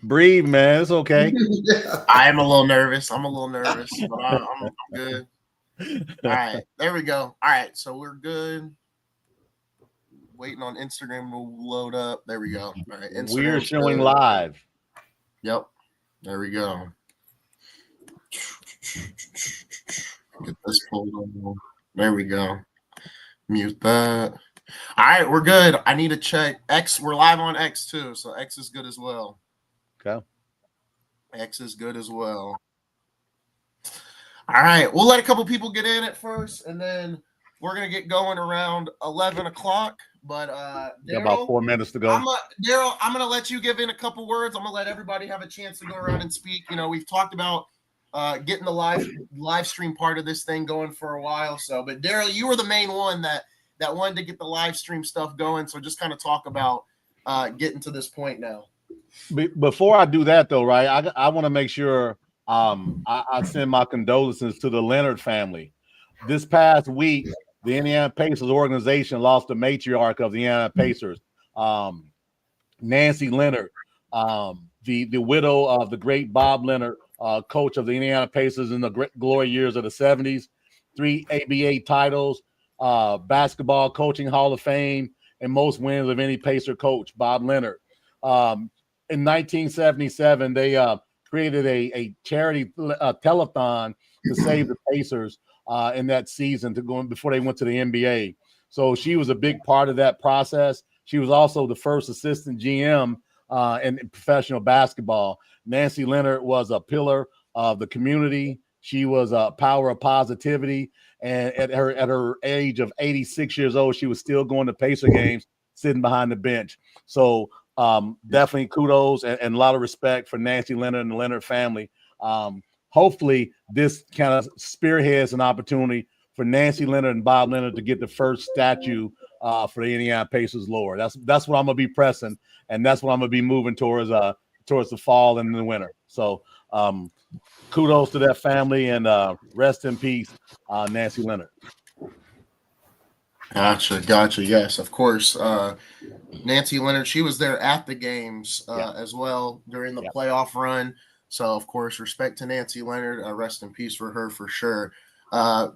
Breathe, man. It's okay. I am a little nervous. I'm but I'm good. All right, there we go. All right, so we're good. Waiting on Instagram to load up. There we go. All right, We're Instagram's showing good. live. Yep. There we go. Get this pulled on. There we go. Mute that. All right, we're good. I need to check X. We're live on X too, so X is good as well. Okay. X is good as well. All right, we'll let a couple people get in at first, and then we're gonna get going around 11 o'clock. But Darrell, about 4 minutes to go. Darrell, I'm gonna let you give in a couple words. I'm gonna let everybody have a chance to go around and speak. You know, we've talked about getting the live stream part of this thing going for a while. So, but Darrell, you were the main one that wanted to get the live stream stuff going. So, just kind of talk about getting to this point now. Before I do that, though, right? I want to make sure I send my condolences to the Leonard family. This past week, the Indiana Pacers organization lost the matriarch of the Indiana Pacers, Nancy Leonard, the widow of the great Bob Leonard, coach of the Indiana Pacers in the great glory years of the 70s, 3 ABA titles, basketball coaching Hall of Fame, and most wins of any Pacer coach, Bob Leonard. In 1977, they created a charity telethon to save the Pacers in that season before they went to the NBA. So she was a big part of that process. She was also the first assistant GM in professional basketball. Nancy Leonard was a pillar of the community. She was a power of positivity. And at her age of 86 years old, she was still going to Pacer games, sitting behind the bench. So definitely kudos and a lot of respect for Nancy Leonard and the Leonard family. Hopefully this kind of spearheads an opportunity for Nancy Leonard and Bob Leonard to get the first statue for the Indiana Pacers lore. That's what I'm gonna be pressing, and that's what I'm gonna be moving towards the fall and the winter. So kudos to that family, and rest in peace, Nancy Leonard. Gotcha. Yes, of course. Nancy Leonard, she was there at the games as well during the playoff run. So, of course, respect to Nancy Leonard. Rest in peace for her for sure.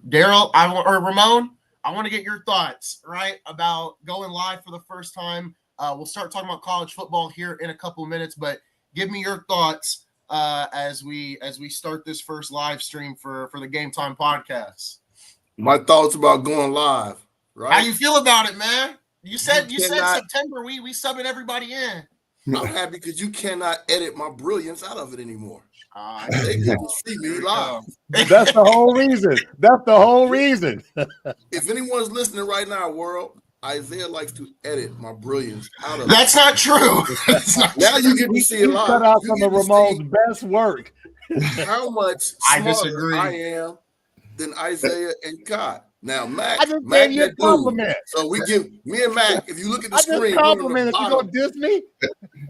Darrell, Ramon, I want to get your thoughts, right, about going live for the first time. We'll start talking about college football here in a couple of minutes, but give me your thoughts as we start this first live stream for the GameTime podcast. My thoughts about going live, right? How you feel about it, man? You said September. We subbing everybody in. I'm happy because you cannot edit my brilliance out of it anymore. They get to see me live. That's the whole reason. If anyone's listening right now, world, Isaiah likes to edit my brilliance out of it. That's not true. Now you get to see it live. Cut out some of Ramon's best work. How much smarter I am than Isaiah and God. Now, Mac, gave you a compliment. So we give me and Mac. If you look at the screen, complimented. You gonna diss me?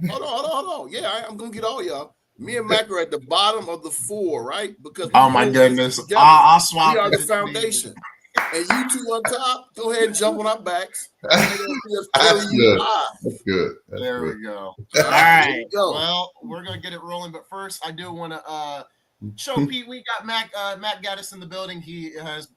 Hold on. Yeah, I'm gonna get all y'all. Me and Mac are at the bottom of the 4, right? Because oh my goodness, I'll swap. We are the foundation, and you two on top. Go ahead and jump on our backs. That's good. There we go. All right. Well, we're gonna get it rolling, but first, I do want to show Pete. We got Mac. Mac got us in the building. He has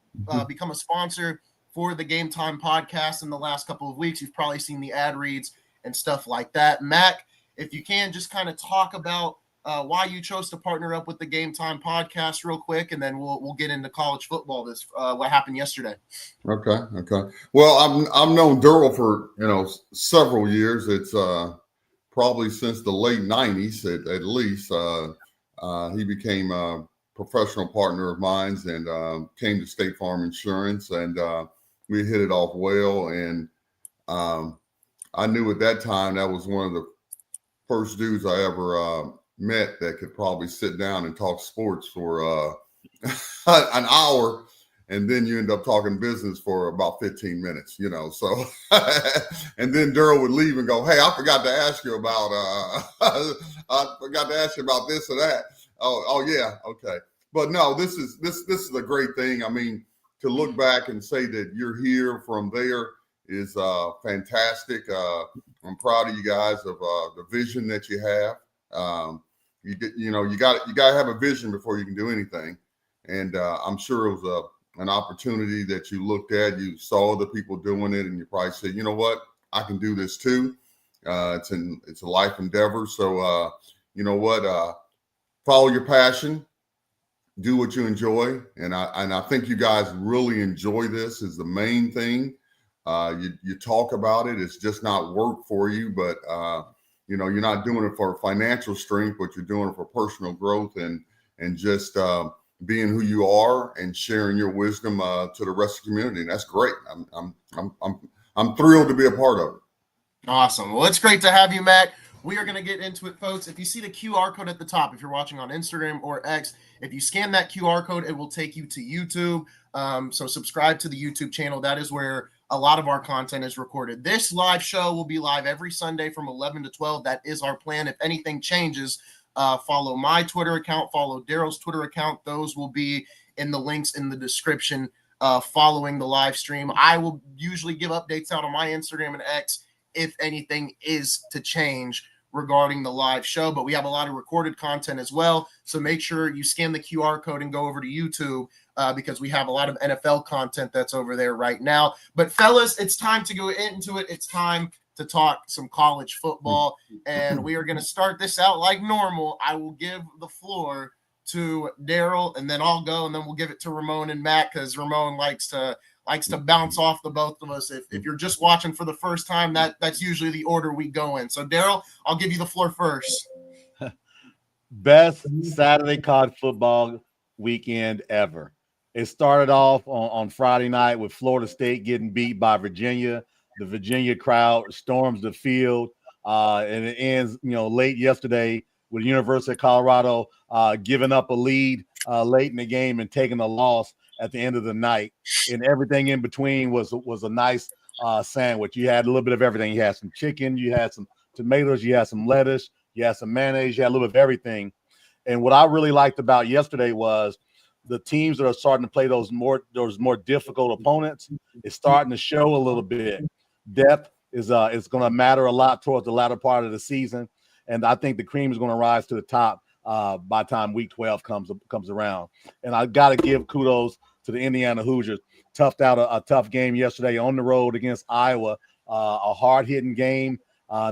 become a sponsor for the GameTime podcast in the last couple of weeks. You've probably seen the ad reads and stuff like that. Mac, if you can, just kind of talk about why you chose to partner up with the GameTime podcast real quick, and then we'll get into college football. What happened yesterday. Okay. Well, I've known Darrell for several years. It's probably since the late 90s at least. He became a professional partner of mine and came to State Farm Insurance, and we hit it off well. And I knew at that time that was one of the first dudes I ever met that could probably sit down and talk sports for an hour, and then you end up talking business for about 15 minutes, so and then Darrell would leave and go, hey, I forgot to ask you about this or that. Oh yeah, okay. But no, this is a great thing. I mean, to look back and say that you're here from there is fantastic. I'm proud of you guys of the vision that you have. You got to have a vision before you can do anything. And I'm sure it was an opportunity that you looked at, you saw the people doing it, and you probably said, you know what, I can do this too. It's a life endeavor. So, you know what, follow your passion, do what you enjoy. And I think you guys really enjoy this is the main thing. You talk about it. It's just not work for you, but you're not doing it for financial strength, but you're doing it for personal growth and just being who you are and sharing your wisdom to the rest of the community. And that's great. I'm thrilled to be a part of it. Awesome. Well, it's great to have you, Matt. We are going to get into it, folks. If you see the QR code at the top, if you're watching on Instagram or X, if you scan that QR code, it will take you to YouTube. So subscribe to the YouTube channel. That is where a lot of our content is recorded. This live show will be live every Sunday from 11 to 12. That is our plan. If anything changes, follow my Twitter account, follow Darrell's Twitter account. Those will be in the links in the description following the live stream. I will usually give updates out on my Instagram and X if anything is to change regarding the live show, but we have a lot of recorded content as well. So make sure you scan the QR code and go over to YouTube because we have a lot of NFL content that's over there right now. But fellas, it's time to go into it. It's time to talk some college football, and we are going to start this out like normal. I will give the floor to Darrell, and then I'll go, and then we'll give it to Ramon and Matt because Ramon likes to bounce off the both of us. If you're just watching for the first time, that's usually the order we go in. So Darrell, I'll give you the floor first. Best Saturday college football weekend ever. It started off on Friday night with Florida State getting beat by Virginia. The Virginia crowd storms the field, and it ends, late yesterday with the University of Colorado giving up a lead late in the game and taking a loss at the end of the night. And everything in between was a nice sandwich. You had a little bit of everything. You had some chicken, you had some tomatoes, you had some lettuce, you had some mayonnaise, you had a little bit of everything. And what I really liked about yesterday was the teams that are starting to play those more difficult opponents is starting to show a little bit. Depth is going to matter a lot towards the latter part of the season, and I think the cream is going to rise to the top by the time Week 12 comes around. And I got to give kudos to the Indiana Hoosiers. Toughed out a tough game yesterday on the road against Iowa, a hard-hitting game.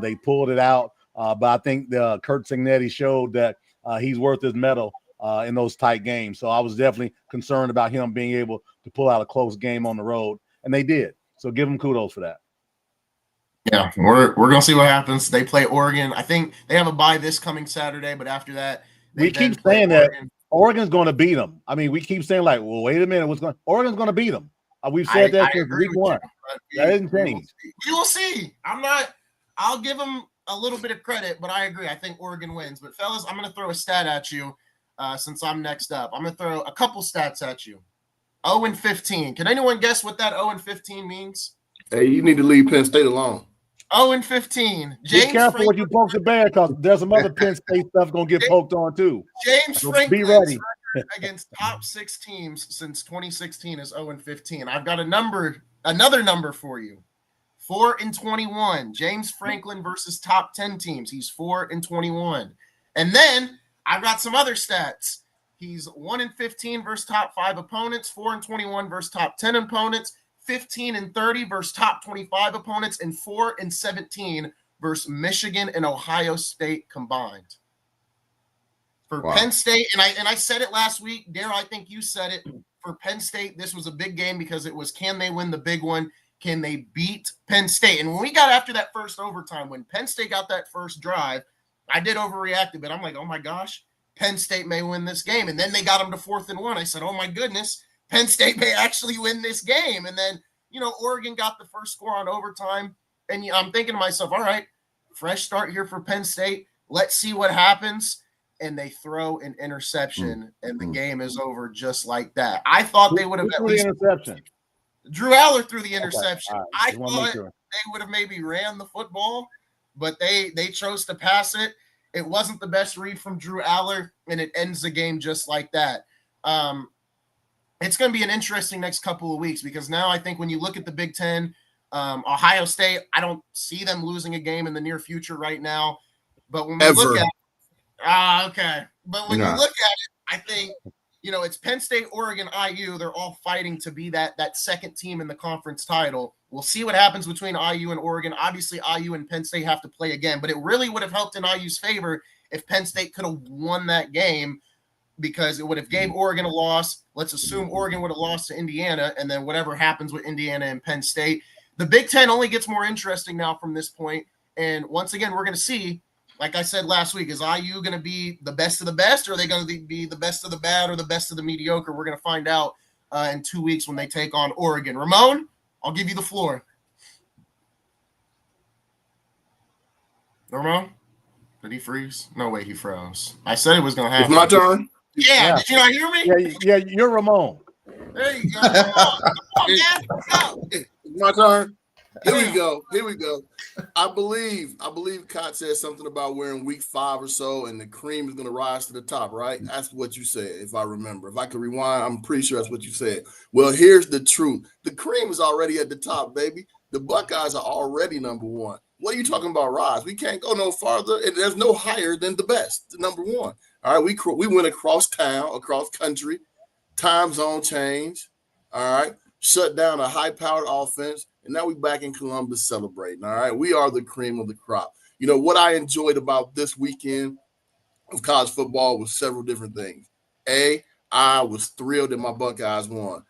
They pulled it out, but I think Kurt Cignetti showed that he's worth his medal in those tight games. So I was definitely concerned about him being able to pull out a close game on the road, and they did. So give them kudos for that. Yeah, we're gonna see what happens. They play Oregon. I think they have a bye this coming Saturday, but after that, we keep saying that Oregon's going to beat them. I mean, we keep saying like, well, wait a minute, Oregon's going to beat them. We've said that since week one. That didn't change. We will see. I'll give them a little bit of credit, but I agree. I think Oregon wins. But fellas, I'm going to throw a stat at you since I'm next up. I'm going to throw a couple stats at you. 0-15. Can anyone guess what that 0-15 means? Hey, you need to leave Penn State alone. 0-15. Be careful when you poke the bear because there's some other Penn State stuff going to get poked on too. James So Franklin's be ready. record against top 6 teams since 2016 is 0-15. I've got another number for you. 4-21. James Franklin versus top 10 teams. He's 4-21. And then I've got some other stats. He's 1-15 versus top 5 opponents, 4-21 versus top 10 opponents, 15-30 versus top 25 opponents, and 4-17 versus Michigan and Ohio State combined. For Penn State, and I said it last week, Darrell, I think you said it. For Penn State, this was a big game because it was, can they win the big one? Can they beat Penn State? And when we got after that first overtime, when Penn State got that first drive, I did overreact a bit. I'm like, oh my gosh, Penn State may win this game. And then they got them to 4th and 1. I said, oh my goodness, Penn State may actually win this game. And then, Oregon got the first score on overtime. And I'm thinking to myself, all right, fresh start here for Penn State. Let's see what happens. And they throw an interception, and the game is over just like that. I thought they would have at least interception. Drew Aller threw the interception. Okay. I thought they would have maybe ran the football, but they chose to pass it. It wasn't the best read from Drew Aller, and it ends the game just like that. It's going to be an interesting next couple of weeks because now I think when you look at the Big Ten, Ohio State, I don't see them losing a game in the near future right now. But when we look at Okay. But when you look at it, I think, it's Penn State, Oregon, IU. They're all fighting to be that second team in the conference title. We'll see what happens between IU and Oregon. Obviously, IU and Penn State have to play again, but it really would have helped in IU's favor if Penn State could have won that game, because it would have gave Oregon a loss. Let's assume Oregon would have lost to Indiana, and then whatever happens with Indiana and Penn State. The Big Ten only gets more interesting now from this point. And once again, we're going to see, like I said last week, is IU going to be the best of the best, or are they going to be the best of the bad or the best of the mediocre? We're going to find out in 2 weeks when they take on Oregon. Ramon, I'll give you the floor. Ramon? Did he freeze? No way, he froze. I said it was going to happen. It's my turn. Yeah, did you not hear me? Yeah, you're Ramon. There you go. Come on, man. Go. It's my turn. Here we go. I believe Cott said something about we're in week 5 or so, and the cream is going to rise to the top, right? That's what you said, if I remember. If I could rewind, I'm pretty sure that's what you said. Well, here's the truth. The cream is already at the top, baby. The Buckeyes are already number 1. What are you talking about, rise? We can't go no farther, and there's no higher than the best, the number 1. All right, we went across town, across country, time zone change, all right, shut down a high-powered offense, and now we're back in Columbus celebrating, all right? We are the cream of the crop. What I enjoyed about this weekend of college football was several different things. A, I was thrilled that my Buckeyes won.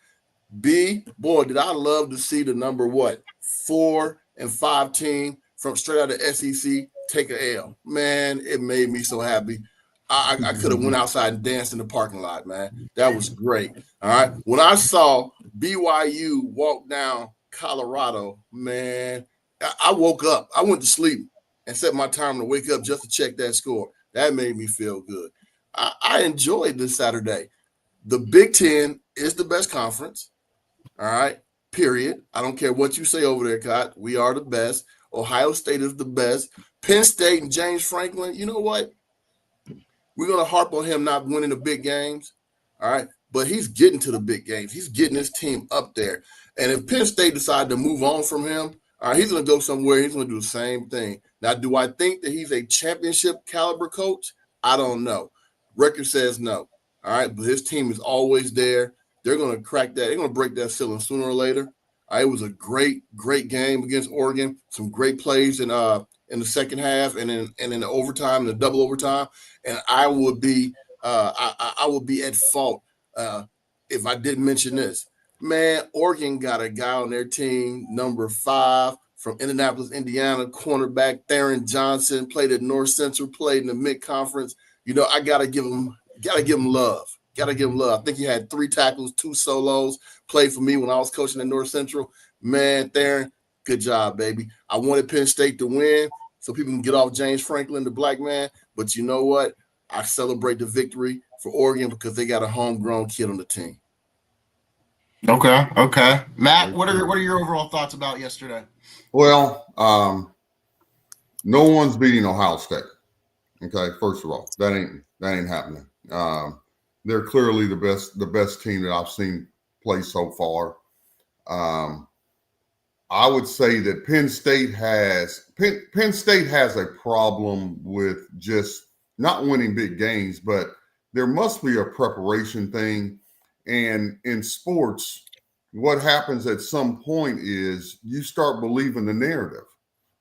B, boy, did I love to see the number 4 and 5 team from straight out of SEC take a L. Man, it made me so happy. I could have went outside and danced in the parking lot, man. That was great. All right. When I saw BYU walk down Colorado, man, I woke up. I went to sleep and set my timer to wake up just to check that score. That made me feel good. I enjoyed this Saturday. The Big Ten is the best conference. All right. Period. I don't care what you say over there, Cott. We are the best. Ohio State is the best. Penn State and James Franklin, you know what? We're going to harp on him not winning the big games, all right? But he's getting to the big games. He's getting his team up there. And if Penn State decide to move on from him, all right, he's going to go somewhere. He's going to do the same thing. Now, do I think that he's a championship caliber coach? I don't know. Record says no, all right? But his team is always there. They're going to crack that. They're going to break that ceiling sooner or later. All right, it was a great, great game against Oregon. Some great plays in the second half and in the overtime, the double overtime. And I would be at fault if I didn't mention this. Man, Oregon got a guy on their team, number 5 from Indianapolis, Indiana, cornerback Theron Johnson, played at North Central, played in the mid-conference. I gotta give him love. Gotta give him love. I think he had 3 tackles, 2 solos, played for me when I was coaching at North Central. Man, Theron, good job, baby. I wanted Penn State to win so people can get off James Franklin, the black man. But you know what? I celebrate the victory for Oregon because they got a homegrown kid on the team. Okay. Matt, what are your overall thoughts about yesterday? Well, no one's beating Ohio State. Okay, first of all, that ain't happening. They're clearly the best team that I've seen play so far. I would say that Penn State has a problem with just not winning big games, but there must be a preparation thing. And in sports, what happens at some point is you start believing the narrative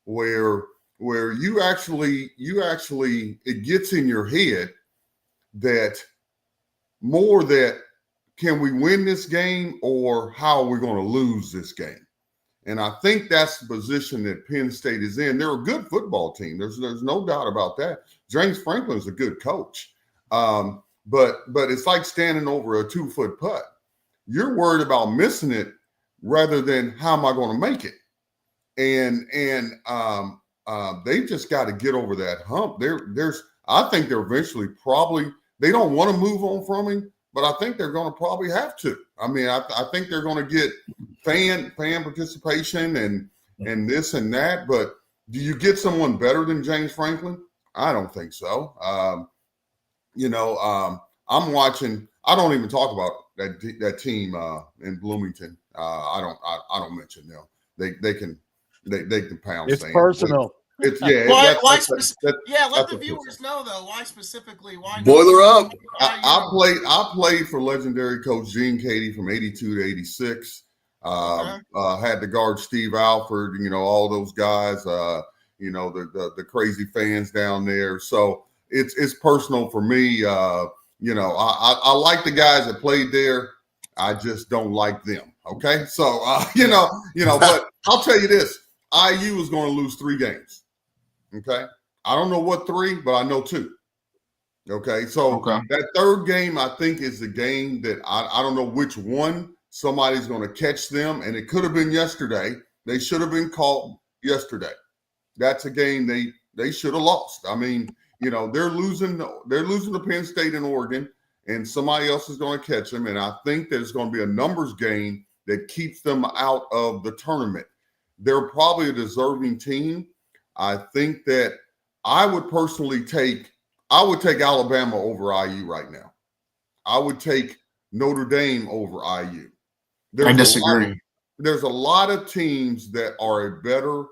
where you actually it gets in your head that more that can we win this game or how are we going to lose this game? And I think that's the position that Penn State is in. They're a good football team. There's no doubt about that. James Franklin is a good coach. But it's like standing over a 2-foot putt. You're worried about missing it rather than how am I going to make it? And they just got to get over that hump. I think they're eventually probably they don't want to move on from him, but I think they're going to probably have to. I mean, I think they're going to get fan participation and this and that. But do you get someone better than James Franklin? I don't think so. I'm watching. I don't even talk about that team in Bloomington. I don't mention them. They can pound. It's personal. It's yeah. Why let the a viewers know though. Why specifically? Why Boiler up. I played for legendary coach Gene Cady from 82 to 86. Had to guard Steve Alford, all those guys, the crazy fans down there. So it's personal for me. I like the guys that played there. I just don't like them. Okay. So, but I'll tell you this, IU is going to lose 3 games. Okay. I don't know what 3, but I know 2. Okay. So that 3rd game, I think, is the game that I don't know which one. Somebody's going to catch them, and it could have been yesterday. They should have been caught yesterday. That's a game they should have lost. I mean, they're losing to Penn State and Oregon, and somebody else is going to catch them. And I think that it's going to be a numbers game that keeps them out of the tournament. They're probably a deserving team. I think that I would personally take Alabama over IU right now. I would take Notre Dame over IU. I disagree. There's a lot of teams that are a better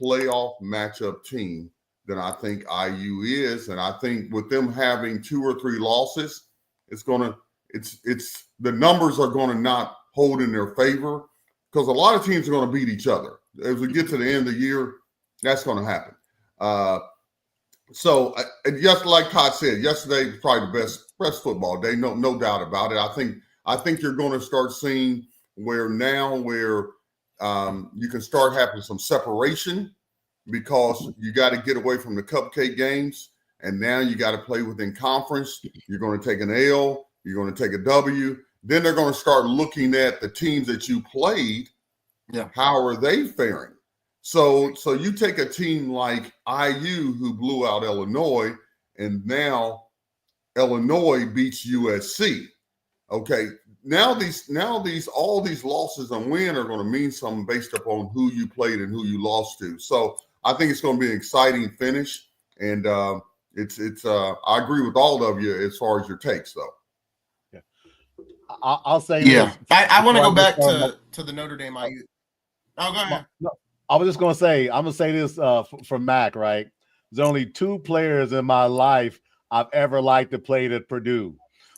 playoff matchup team than I think IU is, and I think with them having 2 or 3 losses, the numbers are going to not hold in their favor because a lot of teams are going to beat each other. As we get to the end of the year, that's going to happen. So just like Todd said, yesterday was probably the best football day, no doubt about it. I think you're going to start seeing where you can start having some separation because you got to get away from the cupcake games, and now you got to play within conference. You're going to take an L, you're going to take a W. Then they're going to start looking at the teams that you played. Yeah, how are they faring? So you take a team like IU who blew out Illinois, and now Illinois beats USC. Okay, now all these losses and win are going to mean something based upon who you played and who you lost to. So I think it's going to be an exciting finish, and it's I agree with all of you as far as your takes, though. Yeah, I'll say yeah. I want to go back to the Notre Dame IU. Oh, go ahead. No, I was just going to say, I'm going to say this for Mac, right? There's only 2 players in my life I've ever liked to play at Purdue.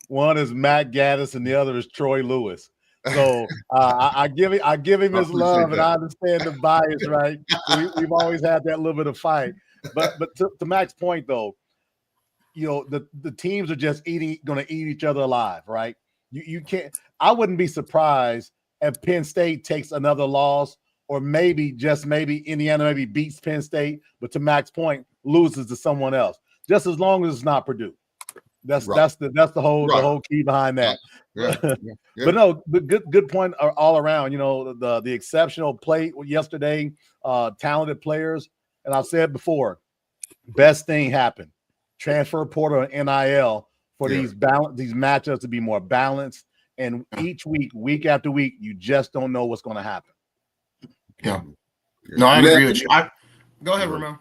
One is Matt Gaddis, and the other is Troy Lewis. So I give him his love, and I understand the bias, right? We've always had that little bit of fight. But to Mac's point, though, the teams are just going to eat each other alive, right? You can't. I wouldn't be surprised if Penn State takes another loss, or maybe Indiana maybe beats Penn State, but to Mac's point, loses to someone else. Just as long as it's not Purdue. That's the whole key behind that. Yeah. But no, good point all around. The exceptional play yesterday, talented players, and I've said before, best thing happened. Transfer portal and NIL for these matchups to be more balanced, and each week after week, you just don't know what's going to happen. Yeah. No, I agree with you. Go ahead, Ramon.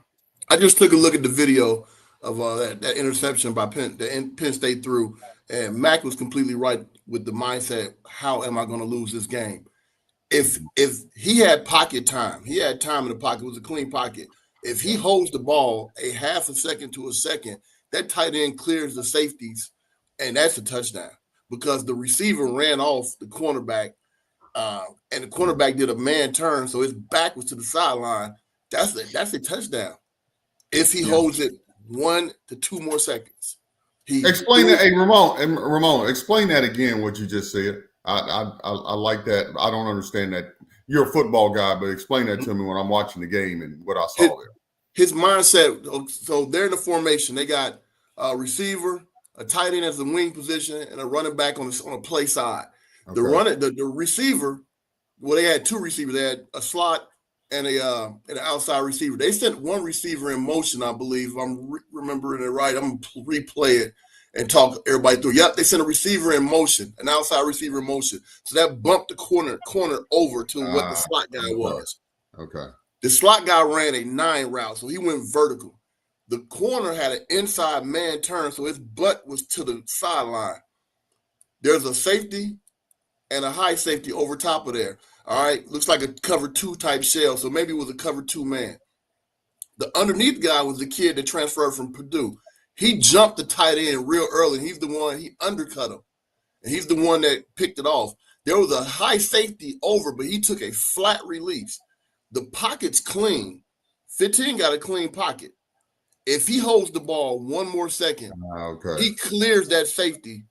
I just took a look at the video of that interception by Penn State threw, and Mac was completely right with the mindset, how am I going to lose this game? If he had pocket time, he had time in the pocket, it was a clean pocket. If he holds the ball a half a second to a second, that tight end clears the safeties, and that's a touchdown because the receiver ran off the cornerback, and the cornerback did a man turn, so his back was to the sideline. That's a touchdown. If he holds it 1 to 2 more seconds. Explain that, hey Ramon. Explain that again. What you just said. I like that. I don't understand that. You're a football guy, but explain that to me when I'm watching the game and what I saw there. His mindset. So they're in the formation. They got a receiver, a tight end as the wing position, and a running back on a play side. Okay. The receiver. Well, they had 2 receivers. They had a slot and an outside receiver. They sent one receiver in motion, I believe. If I'm remembering it right. I'm going to replay it and talk everybody through. Yep, they sent a receiver in motion, an outside receiver in motion. So that bumped the corner over to what the slot guy was. Okay. The slot guy ran a 9 route, so he went vertical. The corner had an inside man turn, so his butt was to the sideline. There's a safety and a high safety over top of there. All right, looks like a cover 2 type shell, so maybe it was a cover 2 man. The underneath guy was the kid that transferred from Purdue. He jumped the tight end real early. He's the one, he undercut him. And he's the one that picked it off. There was a high safety over, but he took a flat release. The pocket's clean. 15 got a clean pocket. If he holds the ball one more second, he clears that safety,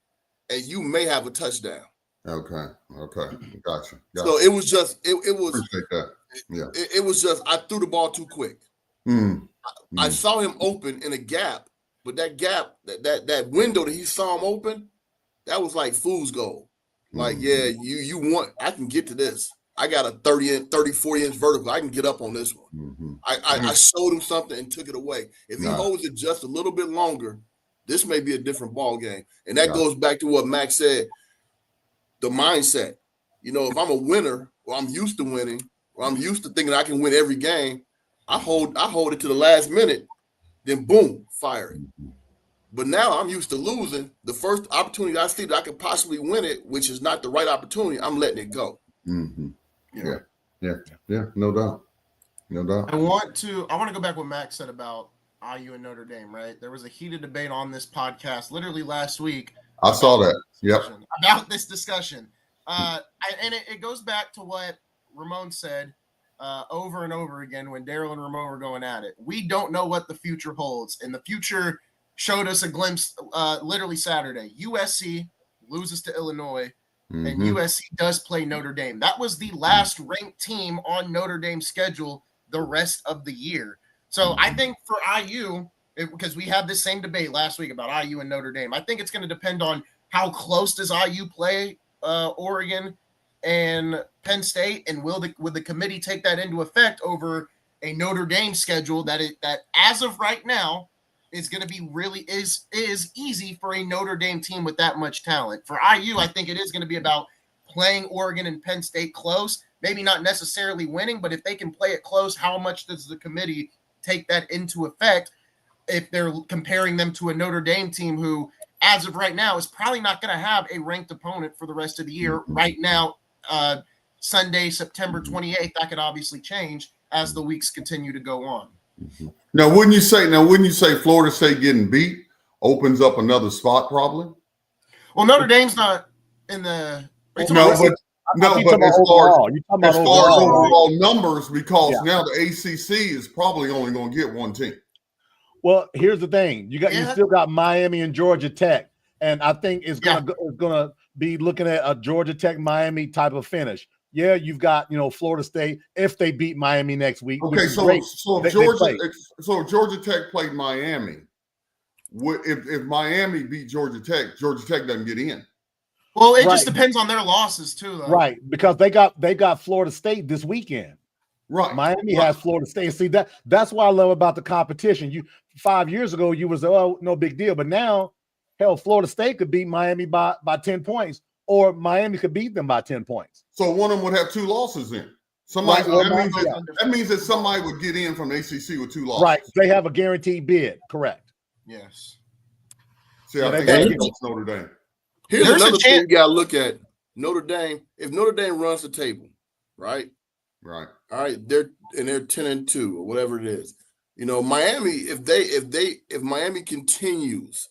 and you may have a touchdown. Okay. Gotcha. So it was just it was. Appreciate that. Yeah. It was just I threw the ball too quick. I saw him open in a gap, but that gap, that window that he saw him open, that was like fool's gold. Like, yeah, you want, I can get to this. I got a 40-inch vertical. I can get up on this one. I showed him something and took it away. If he holds it just a little bit longer, this may be a different ball game. And that goes back to what Max said, the mindset. You know, if I'm a winner, or I'm used to winning, or I'm used to thinking I can win every game, I hold it to the last minute, then boom, fire it. But now I'm used to losing. The first opportunity I see that I could possibly win it, which is not the right opportunity, I'm letting it go. Yeah, no doubt. I want to go back what Max said about IU and Notre Dame, right? There was a heated debate on this podcast literally last week. I saw that. Yep. About this discussion. And it goes back to what Ramon said over and over again when Darrell and Ramon were going at it. We don't know what the future holds, and the future showed us a glimpse literally Saturday. USC loses to Illinois, and USC does play Notre Dame. That was the last ranked team on Notre Dame's schedule the rest of the year. So I think for IU, because we had this same debate last week about IU and Notre Dame, I think it's going to depend on how close does IU play Oregon and Penn State, and would the committee take that into effect over a Notre Dame schedule that as of right now is going to be really is easy for a Notre Dame team with that much talent. For IU, I think it is going to be about playing Oregon and Penn State close, maybe not necessarily winning, but if they can play it close, how much does the committee take that into effect if they're comparing them to a Notre Dame team who, as of right now, is probably not going to have a ranked opponent for the rest of the year. Right now, Sunday, September 28th, that could obviously change as the weeks continue to go on. Now, wouldn't you say Florida State getting beat opens up another spot probably? Well, Notre Dame's not in the – but as far as overall numbers, because now the ACC is probably only going to get one team. Well, here's the thing: you still got Miami and Georgia Tech, and I think it's gonna be looking at a Georgia Tech Miami type of finish. Yeah, you've got Florida State if they beat Miami next week. Okay, so Georgia Tech played Miami. If Miami beat Georgia Tech doesn't get in. Well, it just depends on their losses too, though. Right, because they got Florida State this weekend. Right, Miami has Florida State. See that's what I love about the competition. 5 years ago you was no big deal, but now Florida State could beat Miami by 10 points, or Miami could beat them by 10 points. So one of them would have two losses in. That means that somebody would get in from the ACC with two losses. Right, they have a guaranteed bid. Correct. Yes. See, I think that's Notre Dame. Here's another thing you got to look at. Notre Dame, if Notre Dame runs the table, right? Right. All right, they're 10-2 or whatever it is. Miami, if Miami continues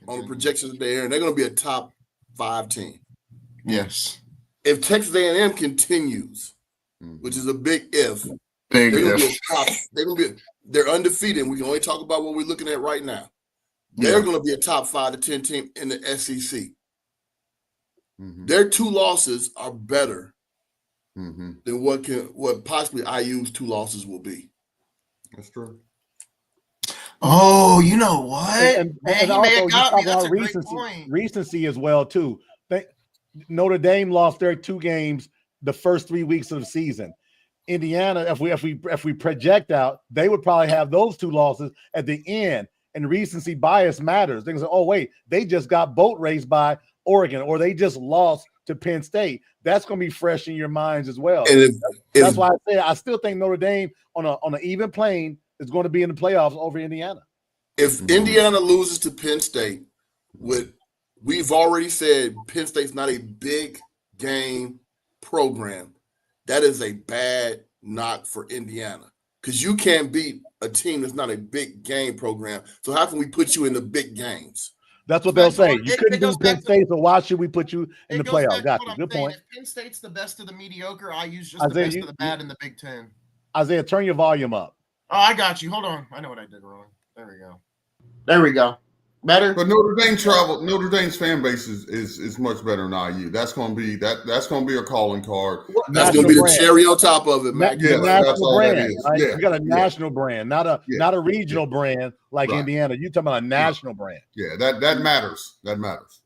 on the projections that they're in, they're going to be a top 5 team. Yes. If Texas A&M continues, which is a big if, they're undefeated. And we can only talk about what we're looking at right now. They're going to be a top 5 to 10 team in the SEC. Their 2 losses are better than what possibly IU's 2 losses will be. That's true. Oh, you know what? And also, that's a great point. Recency as well too. Notre Dame lost their 2 games the first 3 weeks of the season. Indiana, if we project out, they would probably have those 2 losses at the end. And recency bias matters. They can say, "Oh wait, they just got boat raced by Oregon, or they just lost to Penn State." That's going to be fresh in your minds as well. That's why I say I still think Notre Dame on an even plane is going to be in the playoffs over Indiana. If Indiana loses to Penn State, we've already said Penn State's not a big game program. That is a bad knock for Indiana because you can't beat a team that's not a big game program. So how can we put you in the big games? That's what they'll say. You couldn't do Penn State, so why should we put you in the playoffs? Got you. Good point. If Penn State's the best of the mediocre, I use just the best of the bad in the Big Ten. Isaiah, turn your volume up. Oh, I got you. Hold on. I know what I did wrong. There we go. There we go. Better. But Notre Dame's fan base is much better than IU. That's gonna be that's gonna be a calling card. That's gonna be the cherry on top of it, man. Yeah, that's all brand, that is. Right? Yeah. You got a national brand, not a regional brand like Indiana. You're talking about a national brand. Yeah, that matters. That matters.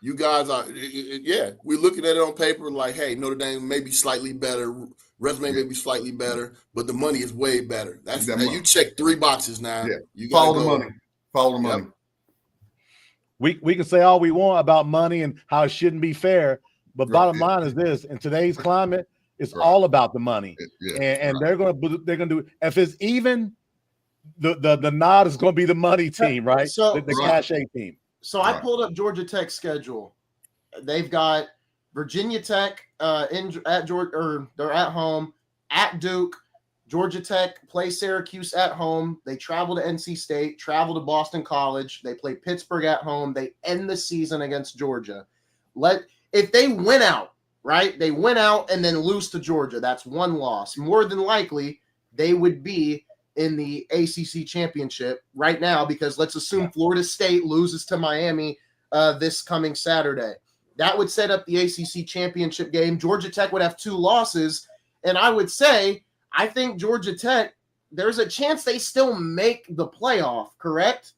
You guys are, we're looking at it on paper like, hey, Notre Dame may be slightly better, resume may be slightly better, but the money is way better. You check 3 boxes now. Yeah. You follow the money. Follow the money. We can say all we want about money and how it shouldn't be fair, but bottom line is this: in today's climate, it's all about the money, and they're gonna do. If it's even, the nod is gonna be the money team, right? So the cachet team. So I pulled up Georgia Tech's schedule. They've got Virginia Tech at Georgia, or they're at home, at Duke. Georgia Tech play Syracuse at home. They travel to NC State, travel to Boston College. They play Pittsburgh at home. They end the season against Georgia. If they win out, right? They win out and then lose to Georgia. That's 1 loss. More than likely, they would be in the ACC championship right now, because let's assume Florida State loses to Miami this coming Saturday. That would set up the ACC championship game. Georgia Tech would have 2 losses, and I would say, I think Georgia Tech, there's a chance they still make the playoff, correct?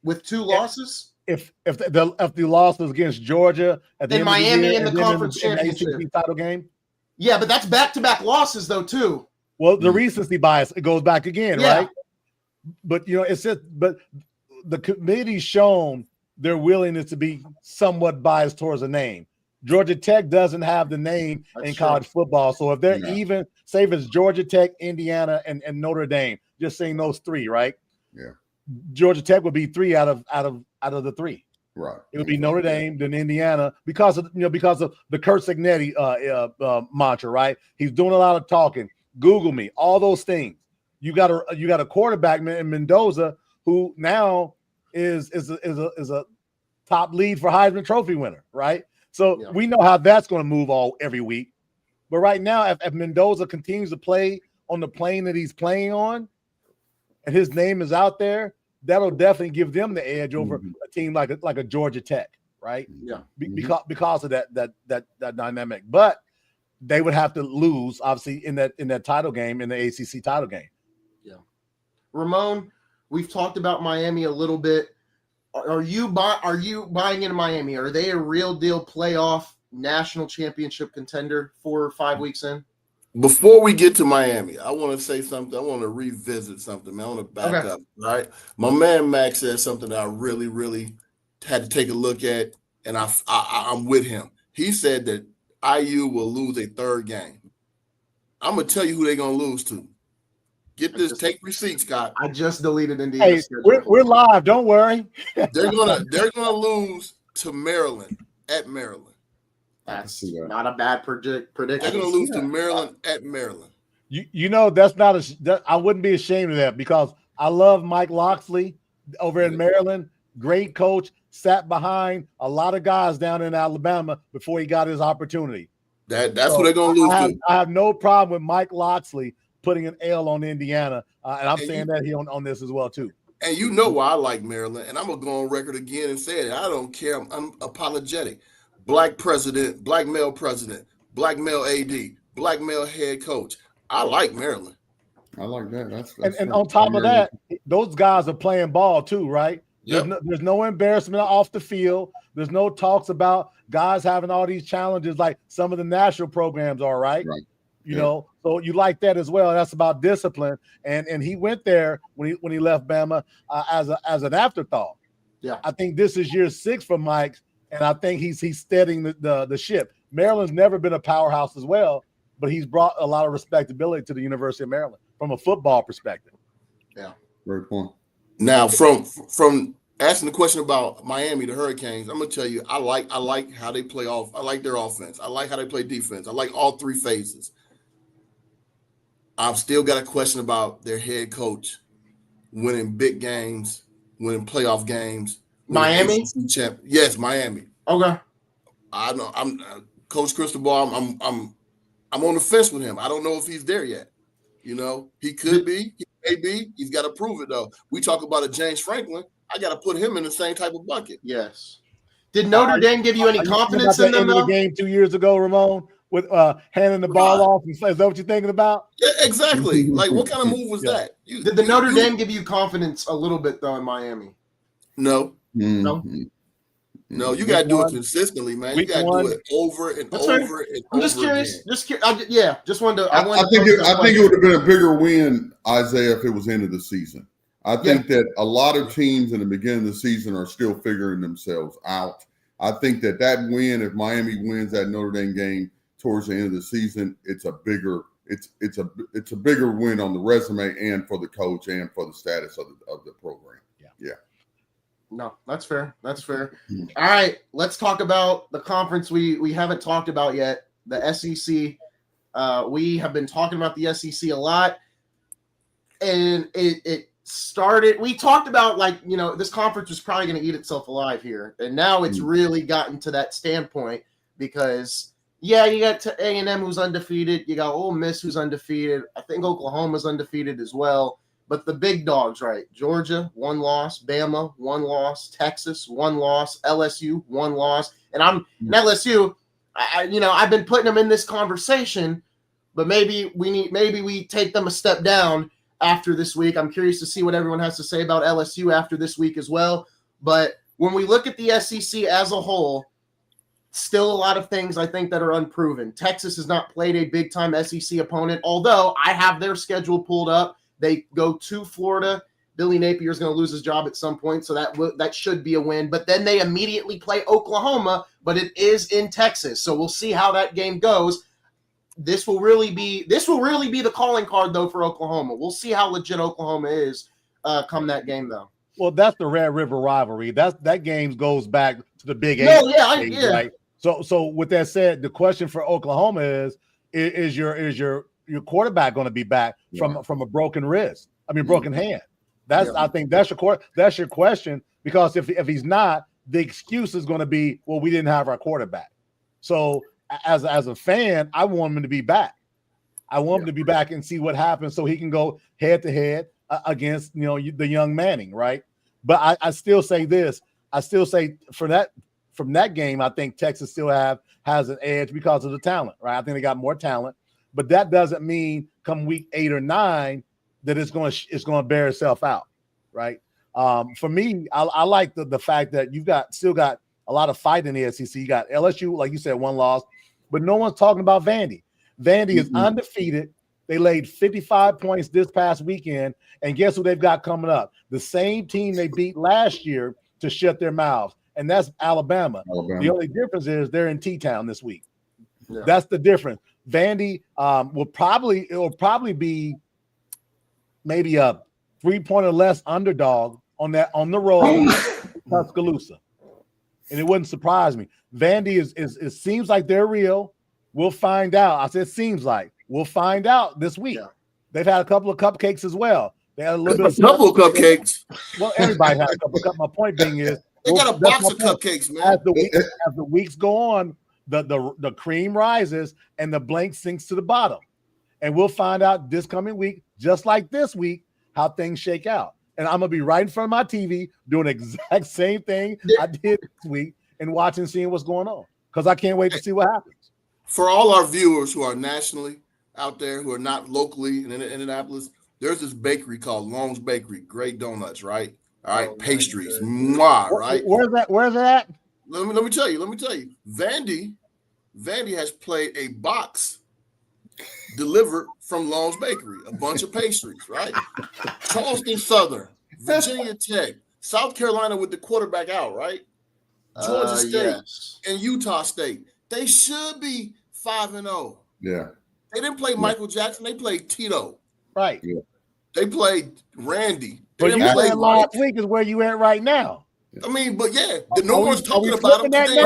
With 2 losses? If the loss is against Georgia at the end Miami of the year, in the conference championship ACC title game. Yeah, but that's back-to-back losses though too. Well, the recency bias, it goes back again, right? But it's just, but the committee's shown their willingness to be somewhat biased towards a name. Georgia Tech doesn't have the name in college football. So if they're even, say if it's Georgia Tech, Indiana, and Notre Dame, just saying those 3, right? Yeah. Georgia Tech would be 3 out of the 3. Right. It would be Notre Dame, then Indiana, because of the Kurt Signetti mantra, right? He's doing a lot of talking. Google me, all those things. You got a quarterback in Mendoza who now is a top lead for Heisman Trophy winner, right? So we know how that's going to move every week. But right now, if Mendoza continues to play on the plane that he's playing on, and his name is out there, that'll definitely give them the edge over a team like a Georgia Tech, right? Yeah, because of that dynamic. But they would have to lose, obviously, in that title game, in the ACC title game. Yeah, Ramon, we've talked about Miami a little bit. Are you buying into Miami? Are they a real deal playoff national championship contender 4 or 5 weeks in? Before we get to Miami, I want to say something. I want to revisit something, man. I want to back up, right? My man Max said something that I really, really had to take a look at, and I'm with him. He said that IU will lose a 3rd game. I'm going to tell you who they're going to lose to. Get this, take receipts, Scott. I just deleted Indiana's schedule. We're live. Don't worry. They're gonna lose to Maryland at Maryland. That's not a bad prediction. They're gonna lose to Maryland at Maryland. That's not I wouldn't be ashamed of that, because I love Mike Locksley over in Maryland. Great coach, sat behind a lot of guys down in Alabama before he got his opportunity. That's what they're gonna lose to. I have no problem with Mike Locksley putting an L on Indiana, and I'm saying that here on this as well too. And you know why I like Maryland, and I'm gonna go on record again and say it. I don't care. I'm apologetic. Black president, black male president, black male AD, black male head coach. I like Maryland. I like that. And on top of that, those guys are playing ball too, right? Yep. There's no embarrassment off the field. There's no talks about guys having all these challenges like some of the national programs are, right? You know, so you like that as well. That's about discipline. And he went there when he left Bama as an afterthought. Yeah, I think this is year 6 for Mike, and I think he's steadying the ship. Maryland's never been a powerhouse as well, but he's brought a lot of respectability to the University of Maryland from a football perspective. Yeah, great point. Now, from asking the question about Miami, the Hurricanes, I'm gonna tell you, I like how they play off. I like their offense. I like how they play defense. I like all 3 phases. I've still got a question about their head coach winning big games, winning playoff games. Miami? Yes, Miami. Okay. I know. I'm Coach Cristobal. I'm on the fence with him. I don't know if he's there yet. You know, he could be. He may be. He's got to prove it though. We talk about a James Franklin. I got to put him in the same type of bucket. Yes. Did Notre Dame give you any confidence in them though? though? The game 2 years ago, Ramon, with handing the ball off. Is that what you're thinking about? Yeah, exactly. Like, what kind of move was that? Did the Notre Dame give you confidence a little bit though in Miami? No. No. No, you got to do it consistently, man. You got to do it over and over and I'm over. just curious. Again. Just curious. Just wanted to. I think it would have been a bigger win, Isaiah, if it was end of the season. I think that a lot of teams in the beginning of the season are still figuring themselves out. I think that win, if Miami wins that Notre Dame game towards the end of the season, it's a bigger win on the resume and for the coach and for the status of the program. Yeah. No, that's fair. That's fair. All right, let's talk about the conference we haven't talked about yet, the SEC. We have been talking about the SEC a lot, and it started. We talked about this conference was probably going to eat itself alive here, and now it's really gotten to that standpoint because you got A&M who's undefeated, you got Ole Miss who's undefeated. I think Oklahoma's undefeated as well. But the big dogs, right? Georgia, 1 loss. Bama, 1 loss. Texas, 1 loss. LSU, 1 loss. And LSU. I've been putting them in this conversation, but maybe we take them a step down after this week. I'm curious to see what everyone has to say about LSU after this week as well. But when we look at the SEC as a whole, still a lot of things I think that are unproven. Texas has not played a big-time SEC opponent, although I have their schedule pulled up. They go to Florida. Billy Napier's going to lose his job at some point, so that should be a win. But then they immediately play Oklahoma, but it is in Texas, so we'll see how that game goes. This will really be the calling card though for Oklahoma. We'll see how legit Oklahoma is come that game though. Well, that's the Red River rivalry. That game goes back to the Big Eight. Right? So with that said, the question for Oklahoma is your quarterback going to be back from a broken wrist? Broken hand. I think that's your question, because if he's not, the excuse is going to be, well, we didn't have our quarterback. So as a fan, I want him to be back. I want him to be back and see what happens, so he can go head to head against the young Manning, right? But I still say this. I still say from that game, I think Texas still has an edge because of the talent, right? I think they got more talent. But that doesn't mean come week 8 or 9 that it's going to bear itself out, right? For me, I like the fact that you've still got a lot of fight in the SEC. You got LSU, like you said, 1 loss, but no one's talking about Vandy. Vandy is undefeated. They laid 55 points this past weekend, and guess who they've got coming up? The same team they beat last year to shut their mouths, and that's Alabama. The only difference is they're in T-Town this week. Yeah. That's the difference. Vandy will probably be maybe a 3-point or less underdog on the road Tuscaloosa, and it wouldn't surprise me. Vandy it seems like they're real. We'll find out. I said seems like. We'll find out this week. Yeah. They've had a couple of cupcakes as well. They had a couple of cupcakes. Well, everybody had a couple of cupcakes. My point being is they got a box of cupcakes, man. As the weeks go on, the cream rises and the blank sinks to the bottom. And we'll find out this coming week, just like this week, how things shake out. And I'm going to be right in front of my TV doing the exact same thing I did this week and watching, seeing what's going on, because I can't wait to see what happens. For all our viewers who are nationally out there, who are not locally in Indianapolis, there's this bakery called Long's Bakery. Great donuts, right? All right, pastries. Mwah, right? Where's that? Let me tell you. Vandy has played a box delivered from Long's Bakery, a bunch of pastries, right? Charleston Southern, Virginia Tech, South Carolina with the quarterback out, right? Georgia State and Utah State. They should be 5-0. Yeah. They didn't play Michael Jackson. They played Tito. Right. Yeah. They played Randy. But you said last week is where you at right now. I mean, but no one's talking about them today.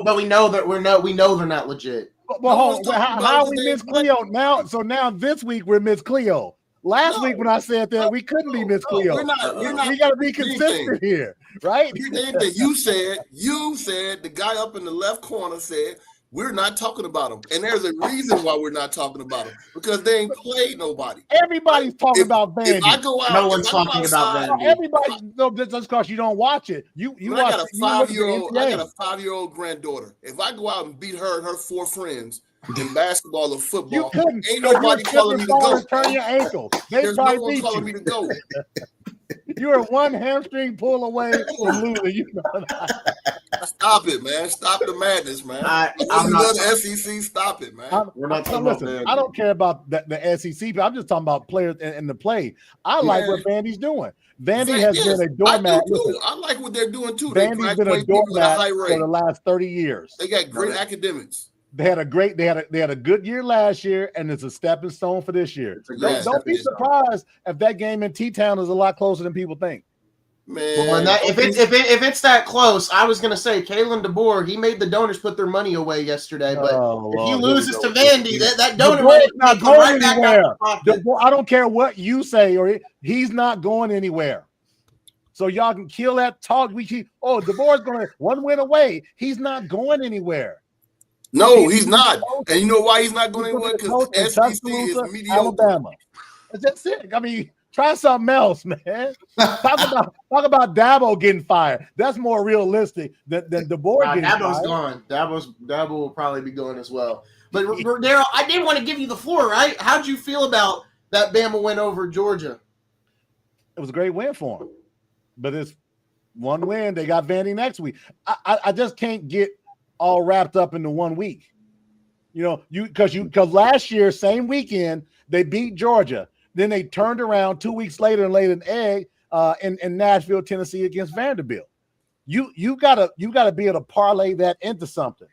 But we know they're not legit. Well, hold on. How we Miss Cleo now? So now this week we're Miss Cleo. Last week when I said that we couldn't be Miss Cleo. We're not. We got to be consistent here, right? You said the guy up in the left corner said we're not talking about him, and there's a reason why we're not talking about him because they ain't played nobody. Everybody's talking about Vandy. If I go out, no one's talking about Vandy. Everybody, no, just because you don't watch it. You watch. I got a 5-year-old granddaughter. If I go out and beat her and her 4 friends in basketball or football, you couldn't. Ain't nobody calling me to go. Turn your ankle. There's no one calling me to go. You are one hamstring pull away from losing. You know that. Stop it, man. Stop the madness, man. I'm not the SEC. Stop it, man. We're not talking about Vandy. I don't care about the SEC, but I'm just talking about players in the play. I like what Vandy's doing. Vandy has been a doormat. I like what they're doing too. Vandy's been a doormat for the last 30 years. They got great academics. They had a good year last year, and it's a stepping stone for this year. Don't be surprised if that game in T-Town is a lot closer than people think. Man, well, if it's that close, I was gonna say Kalen DeBoer. He made the donors put their money away yesterday, but if he loses to Vandy, that donor money not going anywhere. I don't care what you say, or he's not going anywhere. So y'all can kill that talk. DeBoer's going to 1 win away. He's not going anywhere. No, he's not. And you know why he's not going anywhere? Because SEC is mediocre. Alabama. That's it. I mean, try something else, man. Talk about Dabo getting fired. That's more realistic than DeBoer getting Dabo's fired. gone. Dabo will probably be going as well. But Darrell, I did want to give you the floor, right? How'd you feel about that Bama win over Georgia? It was a great win for him. But it's one win. They got Vandy next week. I just can't get all wrapped up into 1 week. You know, because last year, same weekend, they beat Georgia. Then they turned around 2 weeks later and laid an egg in Nashville, Tennessee against Vanderbilt. You gotta be able to parlay that into something.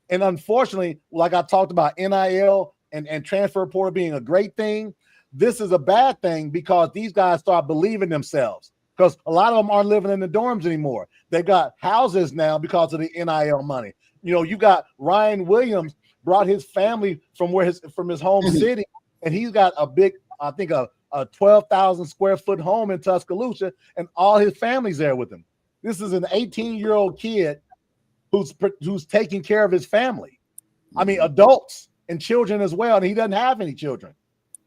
And unfortunately, like I talked about NIL and transfer portal being a great thing, this is a bad thing because these guys start believing themselves. Because a lot of them aren't living in the dorms anymore. They've got houses now because of the NIL money. You know, you got Ryan Williams brought his family from his home city, and he's got a big, I think a 12,000 square foot home in Tuscaloosa, and all his family's there with him. This is an 18-year-old kid who's taking care of his family. I mean, adults and children as well, and he doesn't have any children.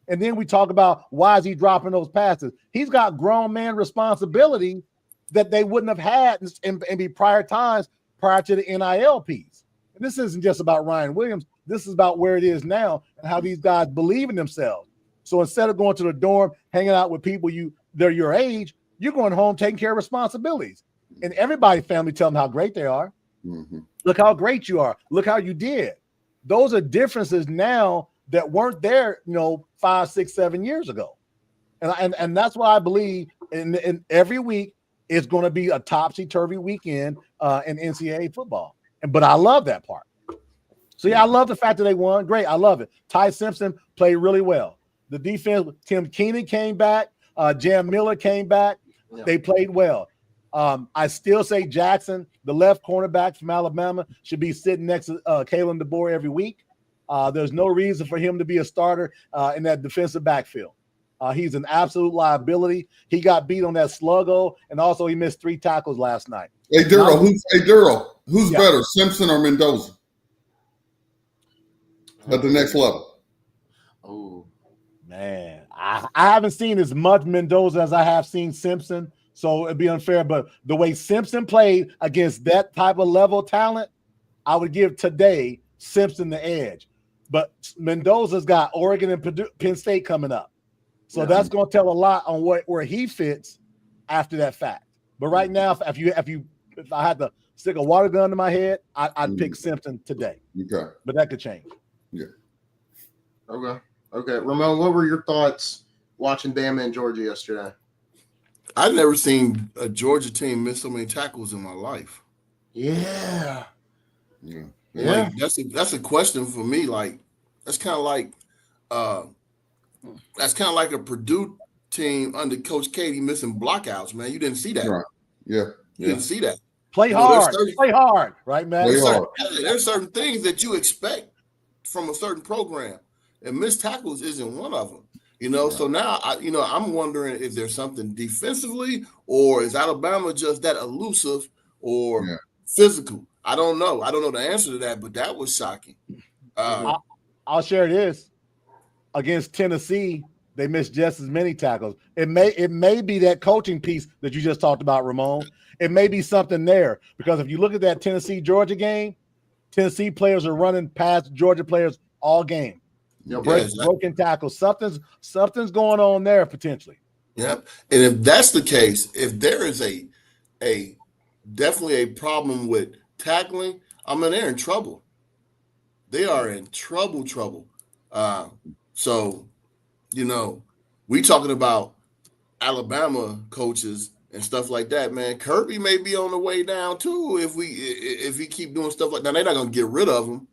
And then we talk about why is he dropping those passes? He's got grown man responsibility that they wouldn't have had in prior times prior to the NIL piece. And this isn't just about Ryan Williams. This is about where it is now and how these guys believe in themselves. So instead of going to the dorm, hanging out with people they're your age, you're going home taking care of responsibilities. And everybody's family tell them how great they are. Mm-hmm. Look how great you are. Look how you did. Those are differences now that weren't there, 5, 6, 7 years ago. And that's why I believe in every week is going to be a topsy-turvy weekend in NCAA football. But I love that part. So, yeah, I love the fact that they won. Great. I love it. Ty Simpson played really well. The defense, Tim Keenan came back. Jam Miller came back. Yeah. They played well. I still say Jackson, the left cornerback from Alabama, should be sitting next to Kalen DeBoer every week. There's no reason for him to be a starter in that defensive backfield. He's an absolute liability. He got beat on that sluggo, and also he missed 3 tackles last night. Hey, Darrell, who's better, Simpson or Mendoza at the next level? Oh, man. I haven't seen as much Mendoza as I have seen Simpson, so it'd be unfair. But the way Simpson played against that type of level talent, I would give today Simpson the edge. But Mendoza's got Oregon and Penn State coming up. So that's going to tell a lot on where he fits after that fact. But right now, if I had to stick a water gun to my head, I'd pick Simpson today. Okay. But that could change. Yeah. Okay. Ramon, what were your thoughts watching Bama and Georgia yesterday? I've never seen a Georgia team miss so many tackles in my life. Yeah. Like, that's a question for me. Like, that's kind of like a Purdue team under Coach Katie missing blockouts, man. You didn't see that. Right. Yeah. You didn't see that. Play hard, right, man? There's certain things that you expect from a certain program, and missed tackles isn't one of them. You know, so now I'm wondering if there's something defensively, or is Alabama just that elusive or physical? I don't know. I don't know the answer to that, but that was shocking. I'll share this. Against Tennessee, they missed just as many tackles. It may be that coaching piece that you just talked about, Ramon. It may be something there, because if you look at that Tennessee-Georgia game, Tennessee players are running past Georgia players all game. Broken tackles. Something's going on there potentially. Yep. And if that's the case, if there is a definitely a problem with tackling, they're in trouble. They are in trouble. So, we talking about Alabama coaches and stuff like that, man. Kirby may be on the way down too if he keep doing stuff like that. Now, they're not gonna get rid of him,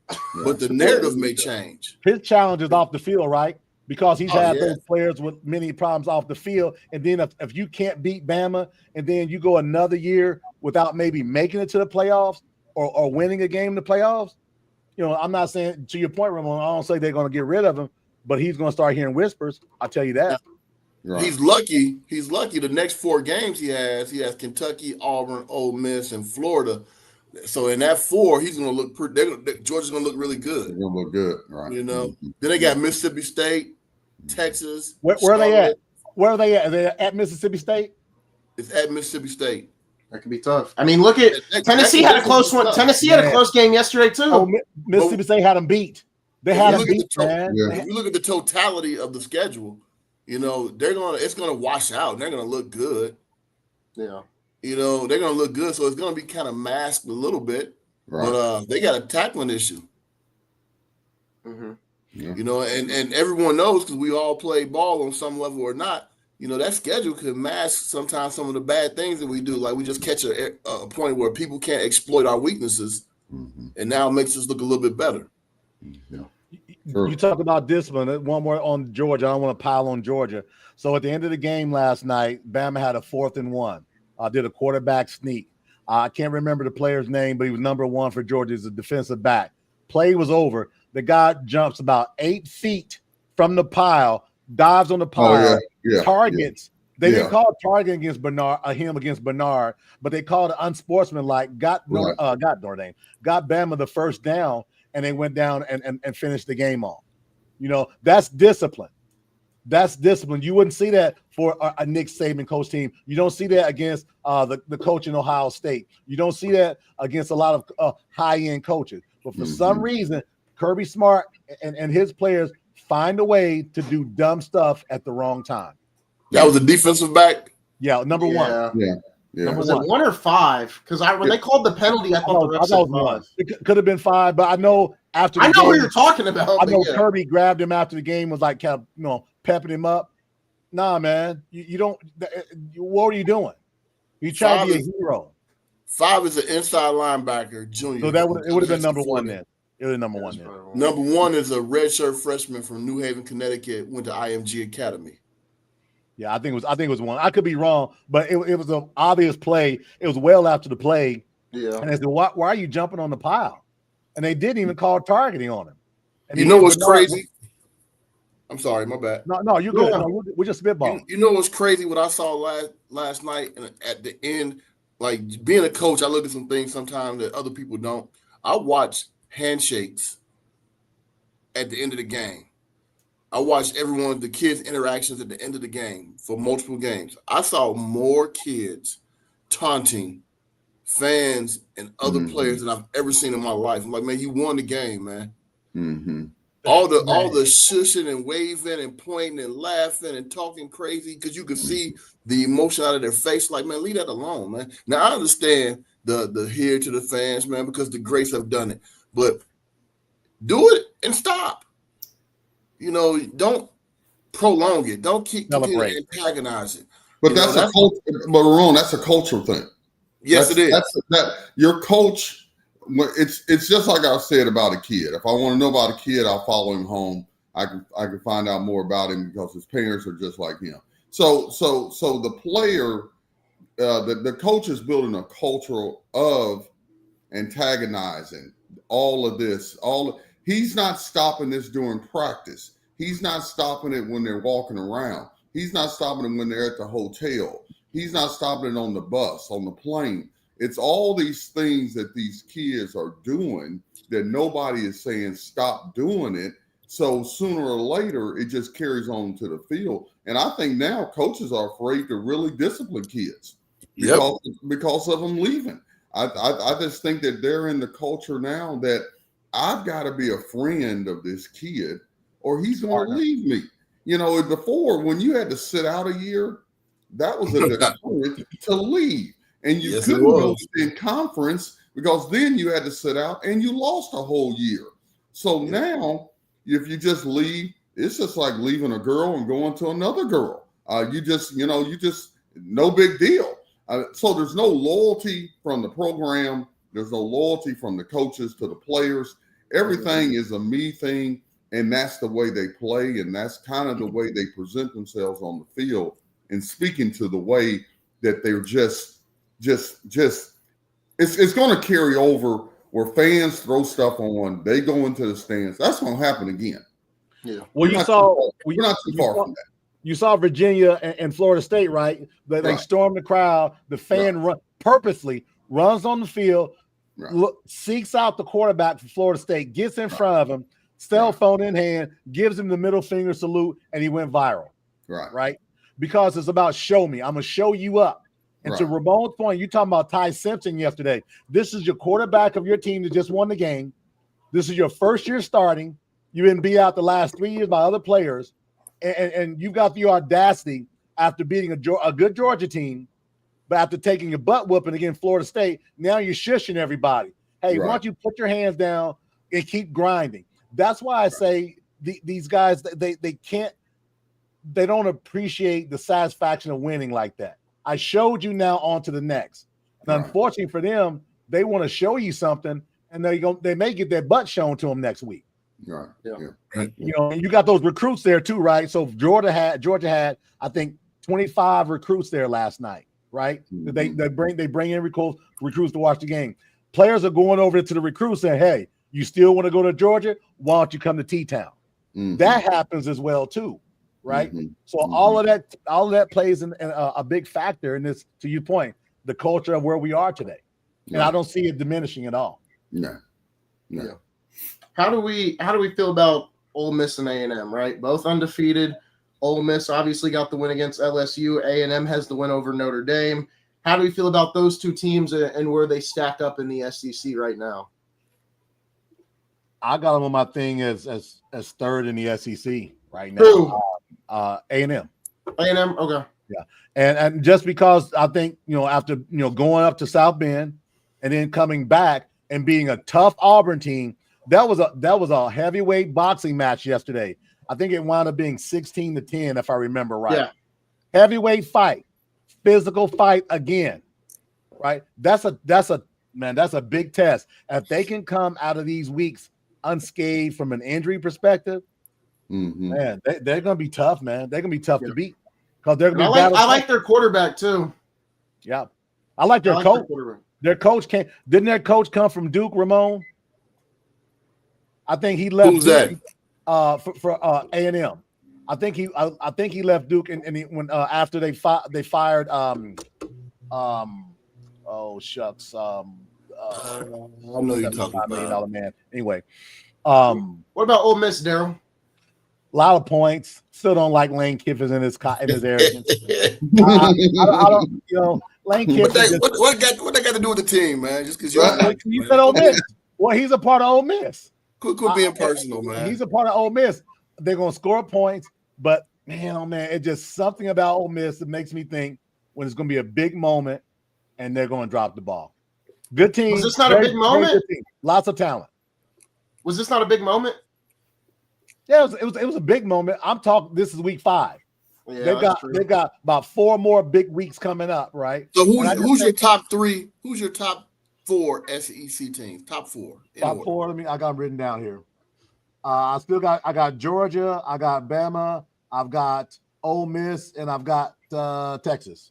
but the narrative may change. His challenge is off the field, right? Because he's had those players with many problems off the field. And then if you can't beat Bama, and then you go another year without maybe making it to the playoffs or winning a game in the playoffs, I'm not saying, to your point, Ramon, I don't say they're going to get rid of him, but he's going to start hearing whispers. I'll tell you that. Right. He's lucky. The next 4 games he has Kentucky, Auburn, Ole Miss, and Florida. So in that 4, he's going to look Georgia's going to look really good. They're going to look good, right? Then they got Mississippi State, Texas. Where are they at? Where are they at? Are they at Mississippi State? It's at Mississippi State. That could be tough. I mean, look at Tennessee had a close one. Tennessee had a close game yesterday too. Oh, Mississippi State had them beat. They had them beat, man. If you look at the totality of the schedule, it's gonna wash out and they're gonna look good. Yeah. They're gonna look good. So it's gonna be kind of masked a little bit. Right. But they got a tackling issue. Mm-hmm. Yeah. And everyone knows, because we all play ball on some level or not, that schedule could mask sometimes some of the bad things that we do. Like, we just catch a point where people can't exploit our weaknesses, and now it makes us look a little bit better. Yeah. You talk about discipline. One more on Georgia. I don't want to pile on Georgia. So at the end of the game last night, Bama had a 4th and 1. Did a quarterback sneak. I can't remember the player's name, but he was number 1 for Georgia as a defensive back. Play was over. The guy jumps about 8 feet from the pile, dives on the pile, targets. They didn't call a target against Bernard, him against Bernard, but they called it unsportsmanlike. Got Bama the first down, and they went down and finished the game off. That's discipline. That's discipline. You wouldn't see that for a Nick Saban coach team. You don't see that against the coach in Ohio State. You don't see that against a lot of high-end coaches. But for some reason, Kirby Smart and his players find a way to do dumb stuff at the wrong time. That was a defensive back? Yeah, number 1. Yeah. Was it 1 or 5? Because when they called the penalty, I thought the ref said 5. It could have been 5, but I know after the game, who you're talking about. I know Kirby grabbed him after the game, was like, kept pepping him up. Nah, man, you don't. What are you doing? You trying to be a hero. 5 is an inside linebacker, junior. So it would have been number 1 then. It was number 1 then. Number 1 is a redshirt freshman from New Haven, Connecticut, went to IMG Academy. Yeah, I think it was 1. I could be wrong, but it was an obvious play. It was well after the play. Yeah. And they said, why are you jumping on the pile? And they didn't even call targeting on him. And you know what's crazy? I'm sorry, my bad. No, you're good. No, we're just spitballing. You know what's crazy? What I saw last night, and at the end, like, being a coach, I look at some things sometimes that other people don't. I watch handshakes at the end of the game. I watched the kids' interactions at the end of the game for multiple games. I saw more kids taunting fans and other players than I've ever seen in my life. I'm like, man, you won the game, man. Mm-hmm. All the shushing and waving and pointing and laughing and talking crazy, because you could see the emotion out of their face. Like, man, leave that alone, man. Now, I understand the here to the fans, man, because the greats have done it. But do it and stop. Don't prolong it. Don't keep antagonizing it. But that's a culture. But Ron, that's a cultural thing. Yes, it is. Your coach. It's just like I said about a kid. If I want to know about a kid, I'll follow him home. I can find out more about him because his parents are just like him. So the player, the coach is building a culture of antagonizing all of this. He's not stopping this during practice. He's not stopping it when they're walking around. He's not stopping it when they're at the hotel. He's not stopping it on the bus, on the plane. It's all these things that these kids are doing that nobody is saying stop doing it. So sooner or later, it just carries on to the field. And I think now coaches are afraid to really discipline kids because of them leaving. I just think that they're in the culture now that I've got to be a friend of this kid or he's going to leave me. You know, before when you had to sit out a year, that was a deterrent to leave. And you couldn't go in conference because then you had to sit out and you lost a whole year. So now if you just leave, it's just like leaving a girl and going to another girl. You just no big deal. So there's no loyalty from the program. There's no loyalty from the coaches to the players. Everything is a me thing, and that's the way they play, and that's kind of the way they present themselves on the field. And speaking to the way that they're just it's going to carry over where fans throw stuff on, they go into the stands. That's going to happen again. Yeah. Well, we're not too far from that. You saw Virginia and Florida State, right? They stormed the crowd. The fan purposely runs on the field, seeks out the quarterback for Florida State, gets in front of him, cell phone in hand, gives him the middle finger salute, and he went viral. Right? Because it's about show me. I'm going to show you up. And to Ramon's point, you talking about Ty Simpson yesterday. This is your quarterback of your team that just won the game. This is your first year starting. You've been beat out the last 3 years by other players. And you've got the audacity after beating a good Georgia team, but after taking your butt whooping against Florida State, now you're shushing everybody. Hey, why don't you put your hands down and keep grinding? That's why I say these guys, they don't appreciate the satisfaction of winning like that. I showed you, now on to the next. And unfortunately for them, they want to show you something, and they may get their butt shown to them next week. Right. You know, and you got those recruits there too, right? So Georgia had, I think, 25 recruits there last night, right? Mm-hmm. They bring in recruits to watch the game. Players are going over to the recruits saying, "Hey, you still want to go to Georgia? Why don't you come to T-Town?" Mm-hmm. That happens as well too, right? Mm-hmm. So all of that plays in a big factor in this. To your point, the culture of where we are today, and I don't see it diminishing at all. No. Yeah. How do we feel about Ole Miss and A&M, right? Both undefeated. Ole Miss obviously got the win against LSU. A&M has the win over Notre Dame. How do we feel about those two teams and where they stack up in the SEC right now? I got them on my thing as third in the SEC right now. A&M. A&M, okay. Yeah, and just because I think, after going up to South Bend and then coming back and being a tough Auburn team. That was a heavyweight boxing match yesterday. I think it wound up being 16-10, if I remember right. Yeah. Heavyweight fight, physical fight again, right? That's a big test. If they can come out of these weeks unscathed from an injury perspective, man, they're gonna be tough, man. They're gonna be tough to beat because they're gonna be. I like their quarterback too. Yeah, I like their coach. Their coach didn't their coach come from Duke, Ramon? I think he left. Who's that? For A&M. I think he left Duke when after they fired oh shucks I know you're talking about $5 million man. Anyway, what about Ole Miss, Darrell? A lot of points. Still don't like Lane Kiffin's in his arrogance. I don't. Lane Kiffin. What that got to do with the team, man? Just because you said Ole Miss. Well, he's a part of Ole Miss. Quit being personal, man. He's a part of Ole Miss. They're gonna score points, but man, oh man, it's just something about Ole Miss that makes me think when it's gonna be a big moment and they're gonna drop the ball. Good team. Was this not a big moment? Lots of talent. Was this not a big moment? Yeah, it was a big moment. I'm talking. This is week 5. Yeah, they got about 4 more big weeks coming up, right? So who's your top 3? Who's your top 4 SEC teams? Top 4. Top 4. I got them written down here. I got Georgia, I got Bama, I've got Ole Miss, and I've got Texas.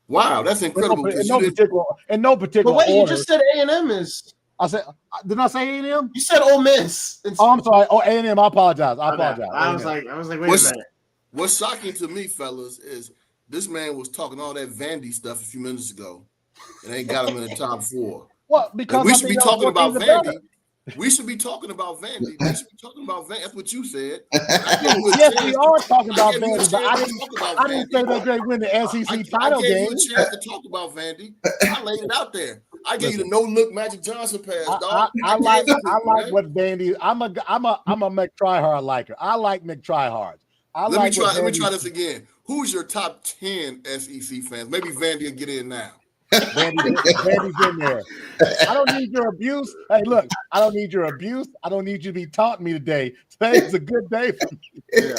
Wow, that's incredible. In no particular But wait, order. you just said A&M is. I said, didn't I say A&M? You said Ole Miss. Oh, I'm sorry. Oh, A&M. I apologize. I apologize. I was like, wait a minute. What's shocking to me, fellas, is this man was talking all that Vandy stuff a few minutes ago, and ain't got him in the top 4. Well, because we should be talking about Vandy. We should be talking about Vandy. That's what you said. Yes, we are talking about Vandy, but I didn't say that they win the SEC title game. I gave you a chance to talk about Vandy. I laid it out there. I gave you the no-look Magic Johnson pass, dog. I like what Vandy. I'm a McTryhard liker. I like McTryhards. Let me try this again. Who's your top 10 SEC fans? Maybe Vandy will get in now. Vandy's in there. I don't need your abuse. Hey, look, I don't need your abuse. I don't need you to be taunting me today. Today is a good day for me. Yeah.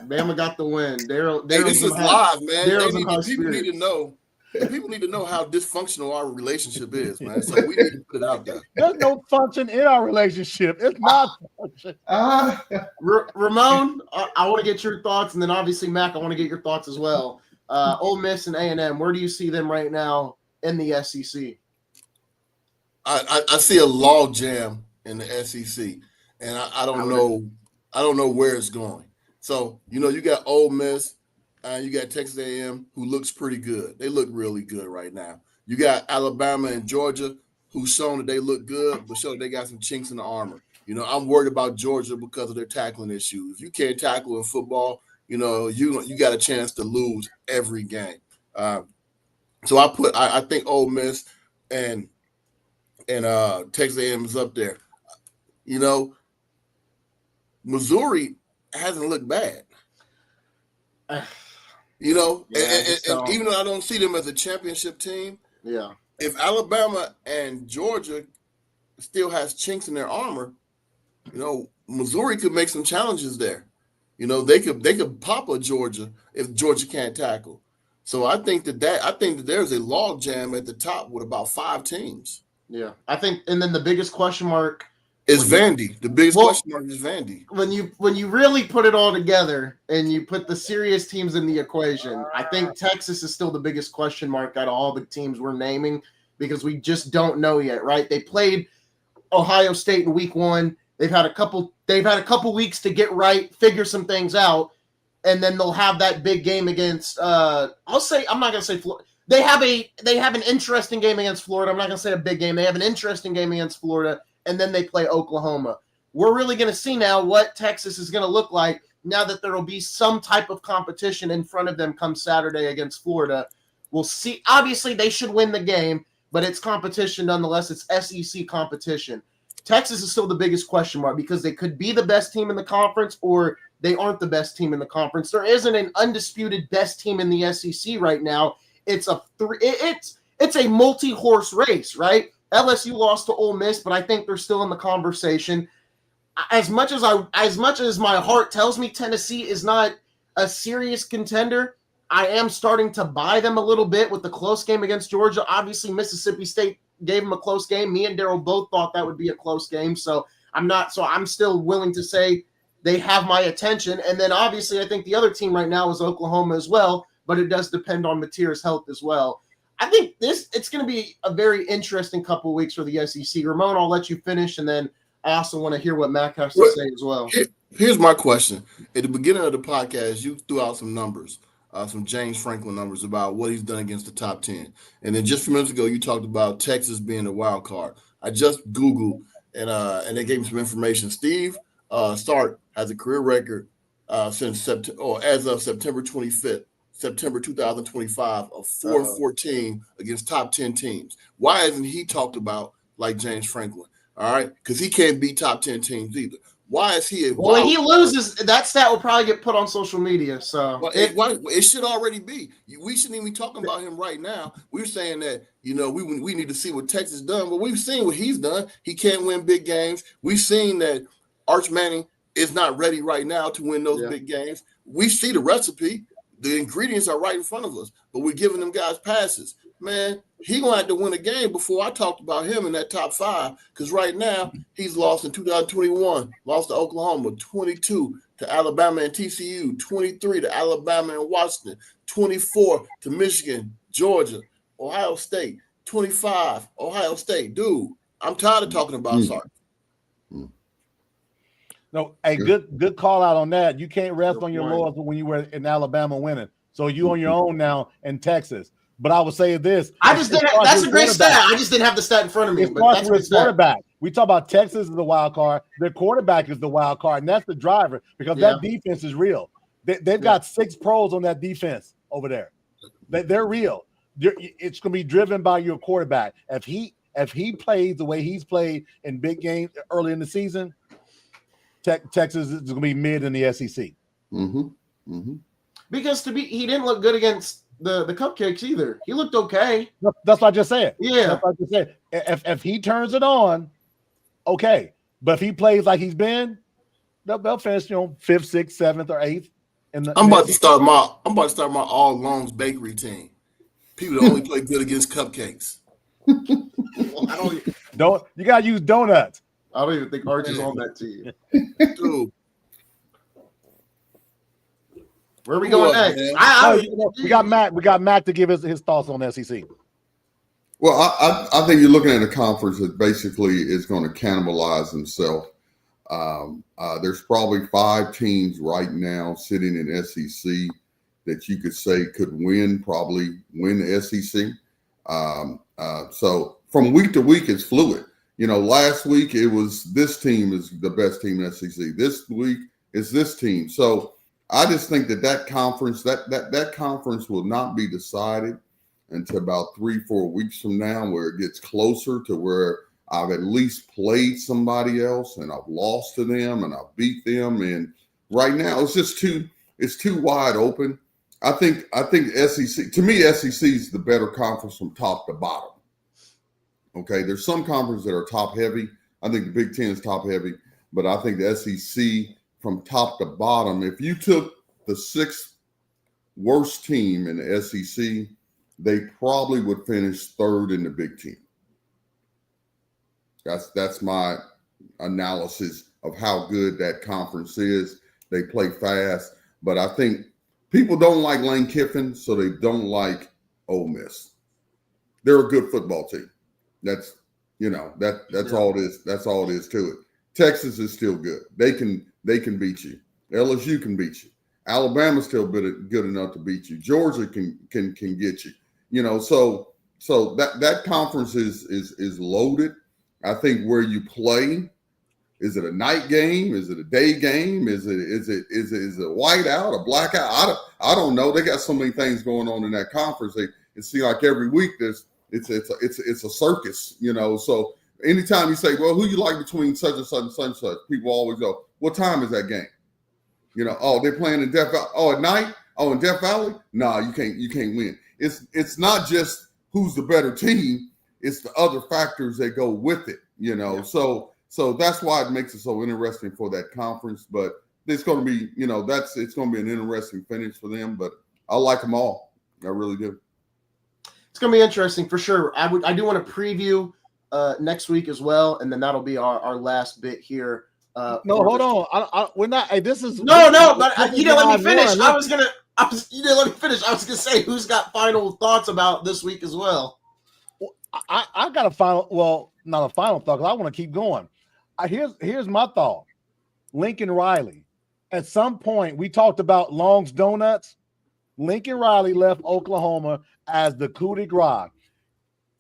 Bama got the win. Darrell, this is live, man. People need to know. People need to know how dysfunctional our relationship is, man. So we need to put it out there. There's no function in our relationship. It's not function. Ramon, I want to get your thoughts, and then obviously Mac, I want to get your thoughts as well. Ole Miss and A&M, where do you see them right now in the SEC? I see a log jam in the SEC, and I don't know where it's going. So you got Ole Miss. You got Texas A&M, who looks pretty good. They look really good right now. You got Alabama and Georgia, who's shown that they look good, but show they got some chinks in the armor. I'm worried about Georgia because of their tackling issues. If you can't tackle in football, you got a chance to lose every game. So I think Ole Miss and Texas A&M is up there. Missouri hasn't looked bad. Even though I don't see them as a championship team, if Alabama and Georgia still has chinks in their armor, Missouri could make some challenges there. They could pop a Georgia if Georgia can't tackle. So I think that there's a log jam at the top with about 5 teams. Yeah, I think, and then the biggest question mark is Vandy. The biggest question mark is Vandy. When you really put it all together and you put the serious teams in the equation, I think Texas is still the biggest question mark out of all the teams we're naming because we just don't know yet, right? They played Ohio State in week 1. They've had a couple weeks to get right, figure some things out, and then they'll have that big game against I'm not gonna say Florida. They have an interesting game against Florida. I'm not gonna say a big game. They have an interesting game against Florida. And then they play Oklahoma. We're really going to see now what Texas is going to look like now that there will be some type of competition in front of them come Saturday against Florida. We'll see. Obviously, they should win the game, but it's competition nonetheless. It's SEC competition. Texas is still the biggest question mark because they could be the best team in the conference or they aren't the best team in the conference. There isn't an undisputed best team in the SEC right now. It's a multi-horse race, right? LSU lost to Ole Miss, but I think they're still in the conversation. As much as my heart tells me Tennessee is not a serious contender, I am starting to buy them a little bit with the close game against Georgia. Obviously, Mississippi State gave them a close game. Me and Darrell both thought that would be a close game, so I'm still willing to say they have my attention. And then obviously, I think the other team right now is Oklahoma as well, but it does depend on Mateer's health as well. I think it's going to be a very interesting couple of weeks for the SEC. Ramon, I'll let you finish, and then I also want to hear what Mac has to say as well. Here's my question. At the beginning of the podcast, you threw out some numbers, some James Franklin numbers about what he's done against the top 10. And then just a few minutes ago, you talked about Texas being a wild card. I just Googled, and they gave me some information. Steve Stark has a career record since September, or as of September 25th. September 2025 of 4-14 against top 10 teams. Why hasn't he talked about like James Franklin? All right, because he can't beat top 10 teams either. Why is he? Well, when he loses, that stat will probably get put on social media. So it should already be. We shouldn't even be talking about him right now. We're saying that we need to see what Texas done, but we've seen what he's done. He can't win big games. We've seen that Arch Manning is not ready right now to win those big games. We see the recipe. The ingredients are right in front of us, but we're giving them guys passes. Man, he going to have to win a game before I talked about him in that top 5, because right now he's lost in 2021, lost to Oklahoma, 22 to Alabama and TCU, 23 to Alabama and Washington, 24 to Michigan, Georgia, Ohio State, 25, Ohio State. Dude, I'm tired of talking about Sark. No, a good call out on that. You can't rest on your laurels when you were in Alabama winning. So you on your own now in Texas. But I would say this. I just didn't. That's a great stat. I just didn't have the stat in front of me. It starts with quarterback. We talk about Texas is the wild card. Their quarterback is the wild card, and that's the driver because that defense is real. They've got 6 pros on that defense over there. They're real. It's going to be driven by your quarterback. If he plays the way he's played in big games early in the season, Texas is going to be mid in the SEC. Because he didn't look good against the Cupcakes either. He looked okay. That's what I just said. Yeah. That's what I just said. If he turns it on, okay. But if he plays like he's been, they'll finish, 5th, 6th, 7th, or 8th. I'm about to start my all Long's Bakery team. People that only play good against cupcakes. You gotta use donuts. I don't even think Arch is on that team. Dude. Where are we going next? We got Matt. We got Matt to give his thoughts on the SEC. Well, I think you're looking at a conference that basically is going to cannibalize himself. There's probably 5 teams right now sitting in SEC that you could say could probably win the SEC. So from week to week, it's fluid. Last week it was this team is the best team in SEC. This week is this team. So I just think that conference that conference will not be decided until about 3-4 weeks from now, where it gets closer to where I've at least played somebody else and I've lost to them and I've beat them. And right now it's just too wide open. I think SEC, to me, SEC is the better conference from top to bottom. Okay, there's some conferences that are top heavy. I think the Big Ten is top heavy, but I think the SEC from top to bottom, if you took the 6th worst team in the SEC, they probably would finish 3rd in the Big Ten. That's my analysis of how good that conference is. They play fast, but I think people don't like Lane Kiffin, so they don't like Ole Miss. They're a good football team. That's all it is. That's all it is to it. Texas is still good. They can beat you. LSU can beat you. Alabama's still good enough to beat you. Georgia can get you. So that conference is loaded. I think where you play, is it a night game? Is it a day game? Is it a whiteout, a blackout? I don't know. They got so many things going on in that conference. It seems like every week it's a circus, So anytime you say, well, who you like between such and such and such and such, people always go, what time is that game? They're playing in Death Valley. Oh, at night? Oh, in Death Valley? No, you can't win. It's not just who's the better team. It's the other factors that go with it, Yeah. So that's why it makes it so interesting for that conference. But it's going to be, it's going to be an interesting finish for them. But I like them all. I really do. It's going to be interesting for sure. I do want to preview next week as well, and then that'll be our last bit here. No, hold on. We're not. Hey, this is but you didn't let me finish. You didn't let me finish. I was gonna say who's got final thoughts about this week as well. I got a final. Well, not a final thought because I want to keep going. Here's my thought. Lincoln Riley. At some point, we talked about Long's Donuts. Lincoln Riley left Oklahoma as the coup de grace.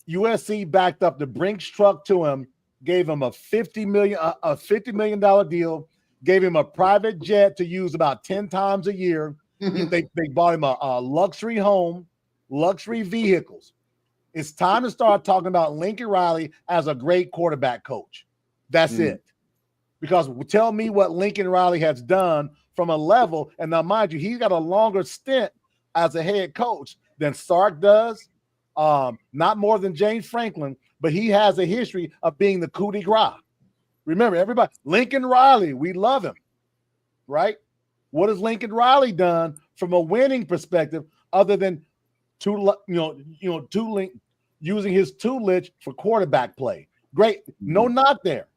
USC backed up the Brinks truck to him, gave him a $50 million deal, gave him a private jet to use about 10 times a year. They bought him a luxury home, luxury vehicles. It's time to start talking about Lincoln Riley as a great quarterback coach. That's it. Because tell me what Lincoln Riley has done from a level, and now mind you, he's got a longer stint as a head coach than Sark does, not more than James Franklin, but he has a history of being the coup de grace. Remember, everybody, Lincoln Riley, we love him, right? What has Lincoln Riley done from a winning perspective other than using his tutelage for quarterback play? Great. No, not there.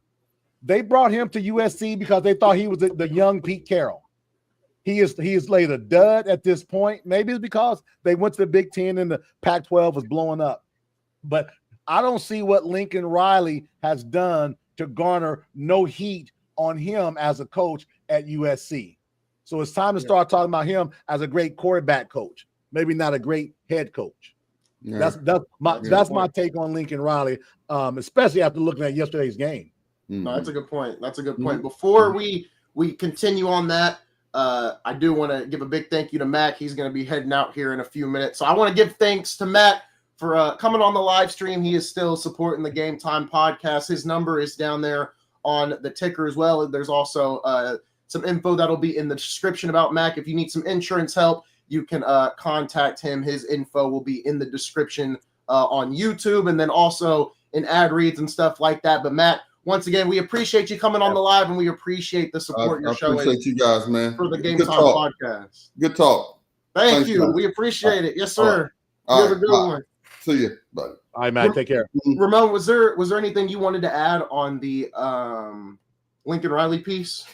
They brought him to USC because they thought he was the young Pete Carroll. He is laid a dud at this point. Maybe it's because they went to the Big Ten and the Pac-12 was blowing up. But I don't see what Lincoln Riley has done to garner no heat on him as a coach at USC. So it's time to start talking about him as a great quarterback coach, maybe not a great head coach. Yeah. That's my take on Lincoln Riley, especially after looking at yesterday's game. No, that's a good point. That's a good point. Before we continue on that, I do want to give a big thank you to Matt. He's going to be heading out here in a few minutes. So I want to give thanks to Matt for coming on the live stream. He is still supporting the GameTime podcast. His number is down there on the ticker as well. There's also some info that'll be in the description about Mac. If you need some insurance help, you can contact him. His info will be in the description on YouTube and then also in ad reads and stuff like that. But Matt, once again, we appreciate you coming on the live and we appreciate the support you're showing. I appreciate you guys, man. For the GameTime podcast. Good talk. Thank you. Man. We appreciate it. Yes, sir. You have a good one. See you. Bye. All right, Matt. Take care. Ramon, was there anything you wanted to add on the Lincoln Riley piece?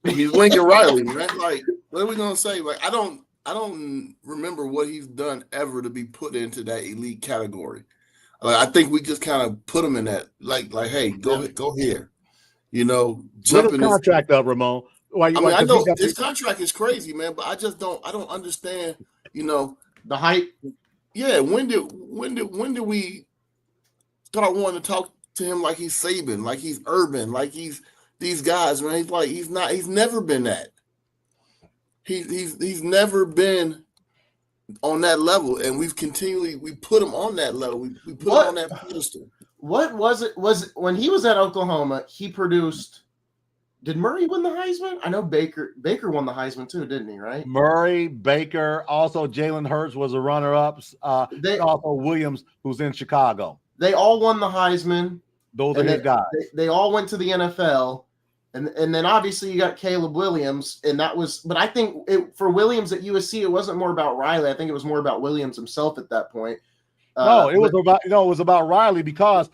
He's Lincoln Riley, man. Like, what are we gonna say? Like, I don't remember what he's done ever to be put into that elite category. Like, I think we just kind of put him in that, like, hey, go here, jump in his contract up, Ramon. I know his contract is crazy, man, but I don't understand, the hype. Yeah, when did we start wanting to talk to him like he's Saban, like he's Urban, like he's these guys, man? He's never been that. He's never been on that level, and we put him on that level. We put him on that pedestal. What was it? Was when he was at Oklahoma, he produced. Did Murray win the Heisman? I know Baker won the Heisman too, didn't he? Right? Murray, Baker, also Jalen Hurts was a runner-up. Also Williams, who's in Chicago. They all won the Heisman. Those are his guys. They all went to the NFL. And then obviously you got Caleb Williams, and that was. But I think for Williams at USC, it wasn't more about Riley. I think it was more about Williams himself at that point. It was about Riley because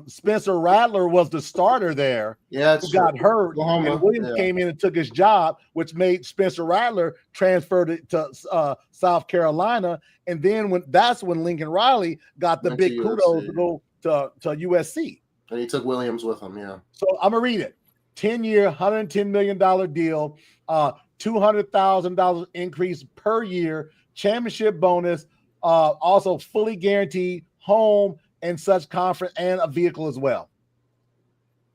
Spencer Rattler was the starter there. Yeah, who got hurt, and Williams came in and took his job, which made Spencer Rattler transfer to South Carolina. And then that's when Lincoln Riley got the big kudos to go to USC. And he took Williams with him. Yeah. So I'm gonna read it. 10-year, $110 million deal, $200,000 increase per year, championship bonus, also fully guaranteed home and such conference and a vehicle as well.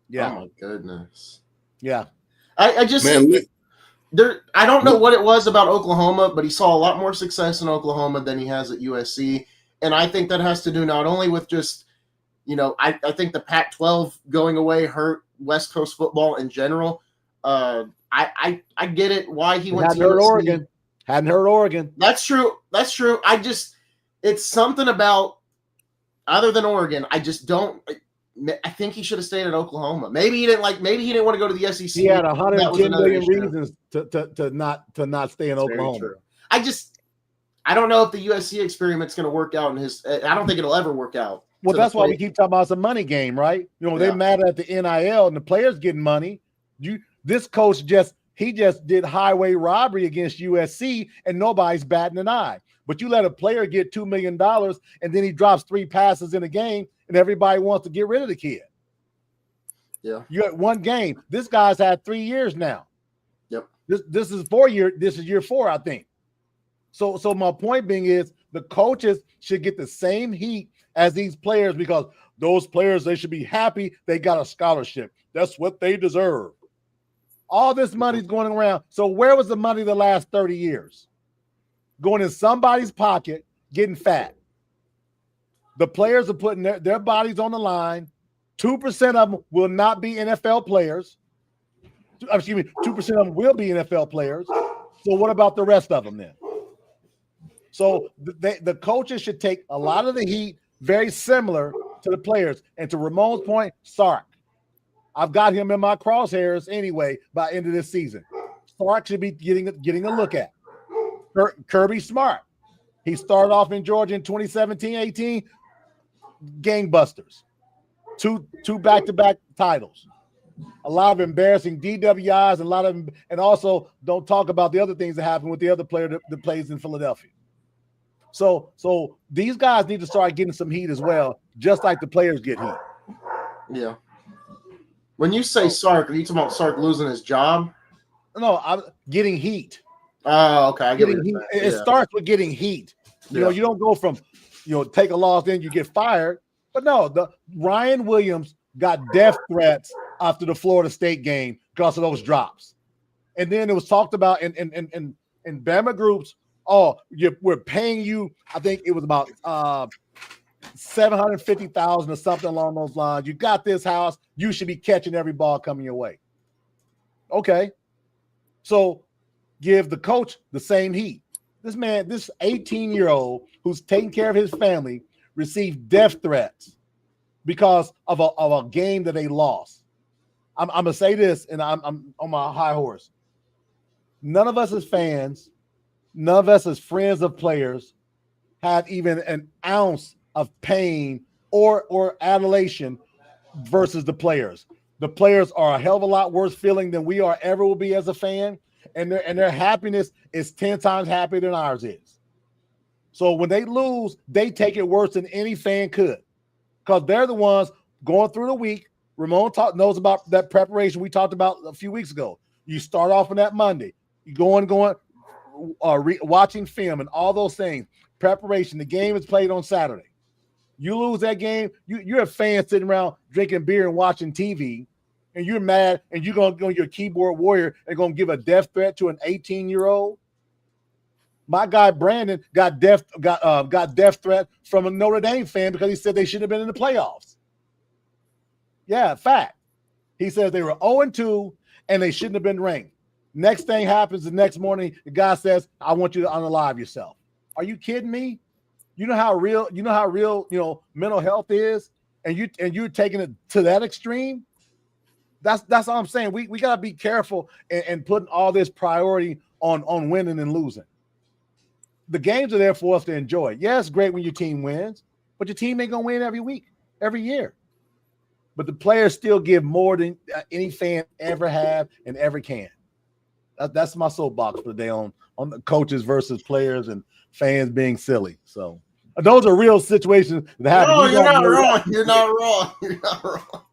Yeah. Oh my goodness. Yeah. I just I don't know what it was about Oklahoma, but he saw a lot more success in Oklahoma than he has at USC. And I think that has to do not only with just, I think the Pac-12 going away hurt West Coast football in general. I get it why he went to USC. Hadn't heard Oregon. That's true. It's something about other than Oregon. I just don't. I think he should have stayed at Oklahoma. Maybe he didn't want to go to the SEC. He had 110 million reasons to not stay in Oklahoma. I don't know if the USC experiment's going to work out in his. I don't think it'll ever work out. Well, that's why we keep talking about it's a money game, right? They're mad at the NIL and the players getting money. This coach just did highway robbery against USC and nobody's batting an eye. But you let a player get $2 million and then he drops 3 passes in a game and everybody wants to get rid of the kid. Yeah. You had one game. This guy's had 3 years now. Yep. This is 4 year. This is year 4, I think. So my point being is the coaches should get the same heat as these players because those players, they should be happy they got a scholarship. That's what they deserve. All this money's going around. So where was the money the last 30 years? Going in somebody's pocket, getting fat. The players are putting their bodies on the line. 2% of them will not be NFL players. 2% of them will be NFL players. So what about the rest of them then? So the coaches should take a lot of the heat, very similar to the players. And to Ramon's point, Sark. I've got him in my crosshairs anyway by end of this season. Sark should be getting a look at. Kirby Smart. He started off in Georgia in 2017-18. Gangbusters. Two back-to-back titles. A lot of embarrassing DWIs, and also don't talk about the other things that happened with the other player that plays in Philadelphia. So these guys need to start getting some heat as well, just like the players get heat. Yeah. When you say Sark, are you talking about Sark losing his job? No, I'm getting heat. Oh, okay. I get Getting what heat. you're saying. It starts with getting heat. You know, you don't go from, take a loss, then you get fired. But no, the Ryan Williams got death threats after the Florida State game because of those drops. And then it was talked about in Bama groups. Oh, we're paying you. I think it was about $750,000 or something along those lines. You got this house. You should be catching every ball coming your way. Okay, so give the coach the same heat. This 18-year-old who's taking care of his family received death threats because of a game that they lost. I'm gonna say this, and I'm on my high horse. None of us as fans, none of us as friends of players, have even an ounce of pain or adulation versus the players. The players are a hell of a lot worse feeling than we ever will be as a fan, and their happiness is 10 times happier than ours is. So when they lose, they take it worse than any fan could, because they're the ones going through the week. Ramon knows about that preparation we talked about a few weeks ago. You start off on that Monday. You going, watching film and all those things. Preparation. The game is played on Saturday. You lose that game, you're a fan sitting around drinking beer and watching TV, and you're mad, and you're going to go your keyboard warrior and going to give a death threat to an 18-year-old. My guy Brandon got death threat from a Notre Dame fan because he said they shouldn't have been in the playoffs. Yeah, fact. He says they were 0-2 and they shouldn't have been ranked. Next thing happens the next morning, the guy says, I want you to unalive yourself. Are you kidding me? You know how real mental health is, and you're taking it to that extreme? That's all I'm saying. We gotta be careful and putting all this priority on winning and losing. The games are there for us to enjoy. Yeah, it's great when your team wins, but your team ain't gonna win every week, every year. But the players still give more than any fan ever have and ever can. That's my soapbox for the day on the coaches versus players and fans being silly. So those are real situations that happen. No, you're not wrong. You're not wrong. You're not wrong.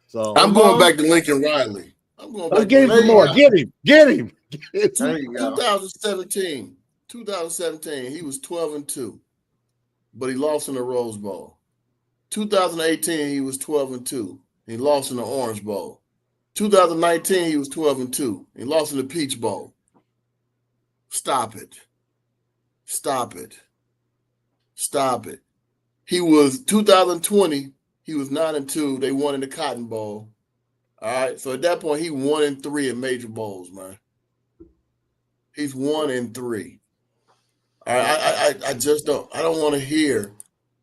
So I'm going back to Lincoln Riley. I'm going back. Get him more. Get him. There you go. 2017, he was 12-2, but he lost in the Rose Bowl. 2018, he was 12-2. He lost in the Orange Bowl. 2019, he was 12-2. He lost in the Peach Bowl. Stop it. He was 2020. He was 9-2. They won in the Cotton Bowl. All right. So at that point, he 1-3 in major bowls, man. He's 1-3. All right. I don't want to hear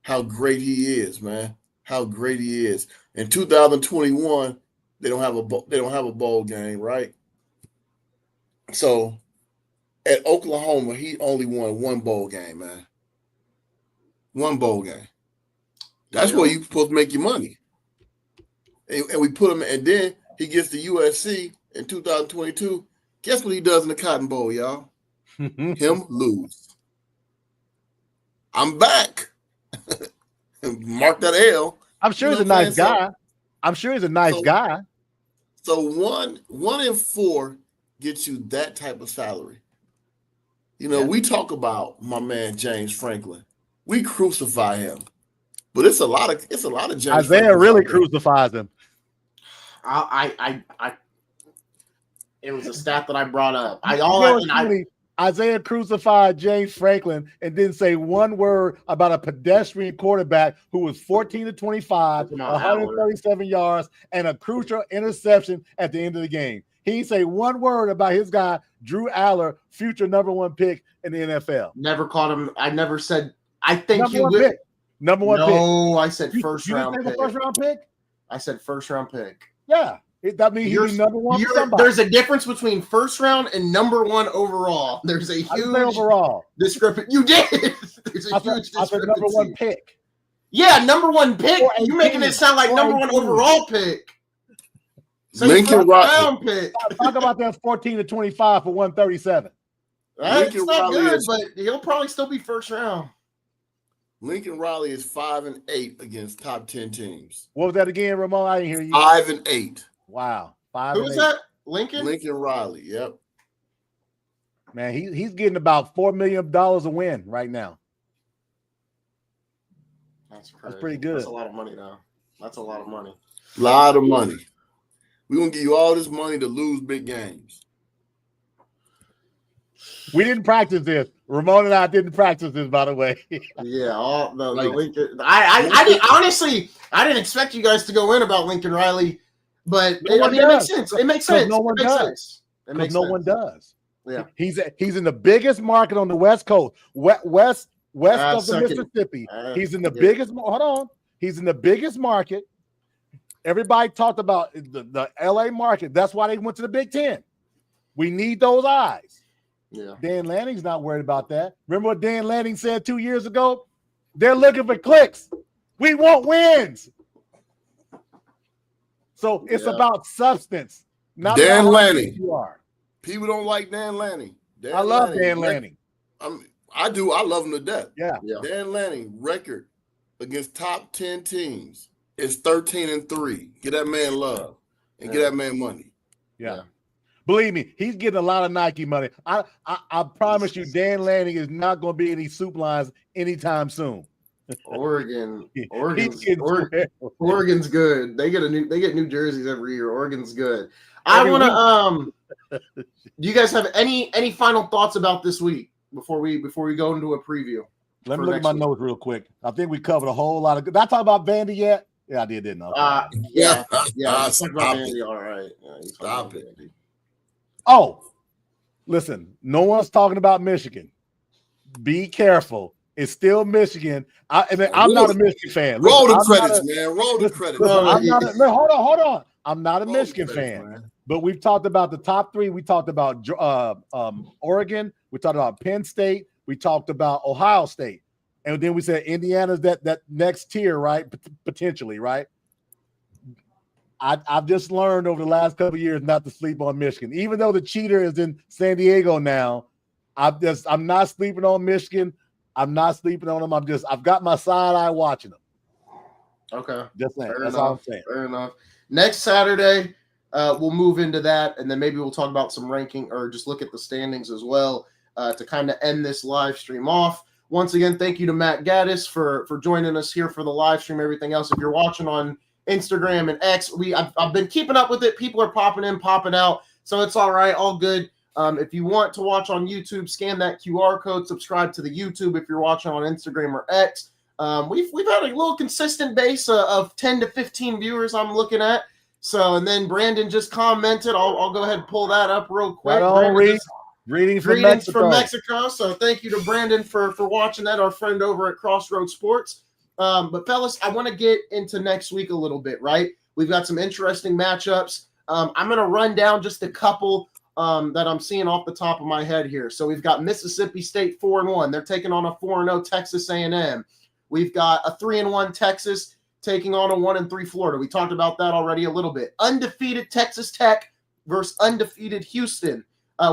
how great he is, man. How great he is. In 2021, they don't have a bowl game, right? So at Oklahoma, he only won one bowl game, man. One bowl game. That's where you're supposed to make your money. And we put him, and then he gets to USC in 2022. Guess what he does in the Cotton Bowl, y'all? Him lose. I'm back. Mark that L. I'm sure he's a nice guy. I'm sure he's a nice guy. So 1-4 gets you that type of salary. We talk about my man James Franklin. We crucify him, but it's a lot of James. Isaiah really crucifies him. It was a stat that I brought up. Isaiah crucified James Franklin and didn't say one word about a pedestrian quarterback who was 14-25, 137 yards, and a crucial interception at the end of the game. He didn't say one word about his guy, Drew Aller, future #1 pick in the NFL. Never called him. I never said. I think he would. #1 pick. No, I said first round pick. First round pick? I said first round pick. Yeah. That means he's #1 for somebody. There's a difference between first round and #1 overall. There's a huge overall discrepancy. You did. There's a huge discrepancy. I said #1 pick. Yeah, #1 pick. You're making it sound like #1 overall pick. So Lincoln round pick. Talk about that 14-25 for 137. That's Lincoln not Riley good, is- but he'll probably still be first round. Lincoln Riley is 5-8 against top 10 teams. What was that again, Ramon? I didn't hear you. 5-8. Wow. 5 Who and was 8. that? Lincoln? Lincoln Riley. Yep. Man, he's getting about $4 million a win right now. That's crazy. pretty good. That's a lot of money, though. That's a lot of money. Lot of money. We're gonna give you all this money to lose big games. We didn't practice this. Ramon and I didn't practice this, by the way. Yeah, all the Like- Lincoln. I didn't honestly. I didn't expect you guys to go in about Lincoln Riley, but No it one makes does. sense. It makes 'Cause sense. no one It makes does. sense. It Because makes no sense. one does. Yeah. He's in the biggest market on the West Coast, west of the second. Mississippi. He's in the Yeah. biggest. Hold on, he's in the biggest market. Everybody talked about the LA market. That's why they went to the Big Ten. We need those eyes. Yeah. Dan Lanning's not worried about that. Remember what Dan Lanning said 2 years ago? They're looking for clicks. We want wins. So it's Yeah. about substance, not Dan about how Lanning. good you are. People don't like Dan Lanning. I love Dan Lanning. I do. I love him to death. Yeah. Yeah. Dan Lanning record against top 10 teams is 13-3. Get that man love and get Yeah. that man money. Yeah. Yeah. Believe me, he's getting a lot of Nike money. I promise you, Dan Lanning is not going to be in these soup lines anytime soon. Oregon's getting Oregon's good. They get new jerseys every year. Oregon's good. I Every want to do you guys have any final thoughts about this week before we go into a preview? Let for me look at next my week? notes real quick. I think we covered a whole lot of good. Did I talk about Vandy yet? Yeah, I did, didn't I? Yeah. You Stop talked about it. Andy, all right. Yeah, you talked Stop about it. Andy. Oh, listen, no one's talking about Michigan. Be careful. It's still Michigan. I'm not a Michigan fan. Roll the Listen, I'm not credits, a- man. Roll the listen, credits. listen, No, I'm not a- no, hold on. I'm not a Roll the Michigan credits, fan. man. But we've talked about the top three. We talked about Oregon. We talked about Penn State. We talked about Ohio State. And then we said Indiana's that next tier, right? Potentially, right? I've just learned over the last couple of years not to sleep on Michigan. Even though the cheater is in San Diego now, I'm not sleeping on Michigan. I'm not sleeping on them. I've got my side eye watching them. Okay. Just saying. Fair That's enough. all I'm saying. Fair enough. Next Saturday, we'll move into that, and then maybe we'll talk about some ranking or just look at the standings as well to kind of end this live stream off. Once again, thank you to Matt Gaddis for joining us here for the live stream. Everything else, if you're watching on Instagram and X, I've been keeping up with it. People are popping in, popping out, so it's all right, all good. If you want to watch on YouTube, scan that QR code. Subscribe to the YouTube if you're watching on Instagram or X. We've had a little consistent base of 10 to 15 viewers I'm looking at. So, and then Brandon just commented. I'll go ahead and pull that up real quick. Greetings from Mexico. So thank you to Brandon for watching that, our friend over at Crossroads Sports. But fellas, I want to get into next week a little bit, right? We've got some interesting matchups. I'm going to run down just a couple that I'm seeing off the top of my head here. So we've got Mississippi State 4-1. They're taking on a 4-0 Texas A&M. We've got a 3-1 Texas taking on a 1-3 Florida. We talked about that already a little bit. Undefeated Texas Tech versus undefeated Houston.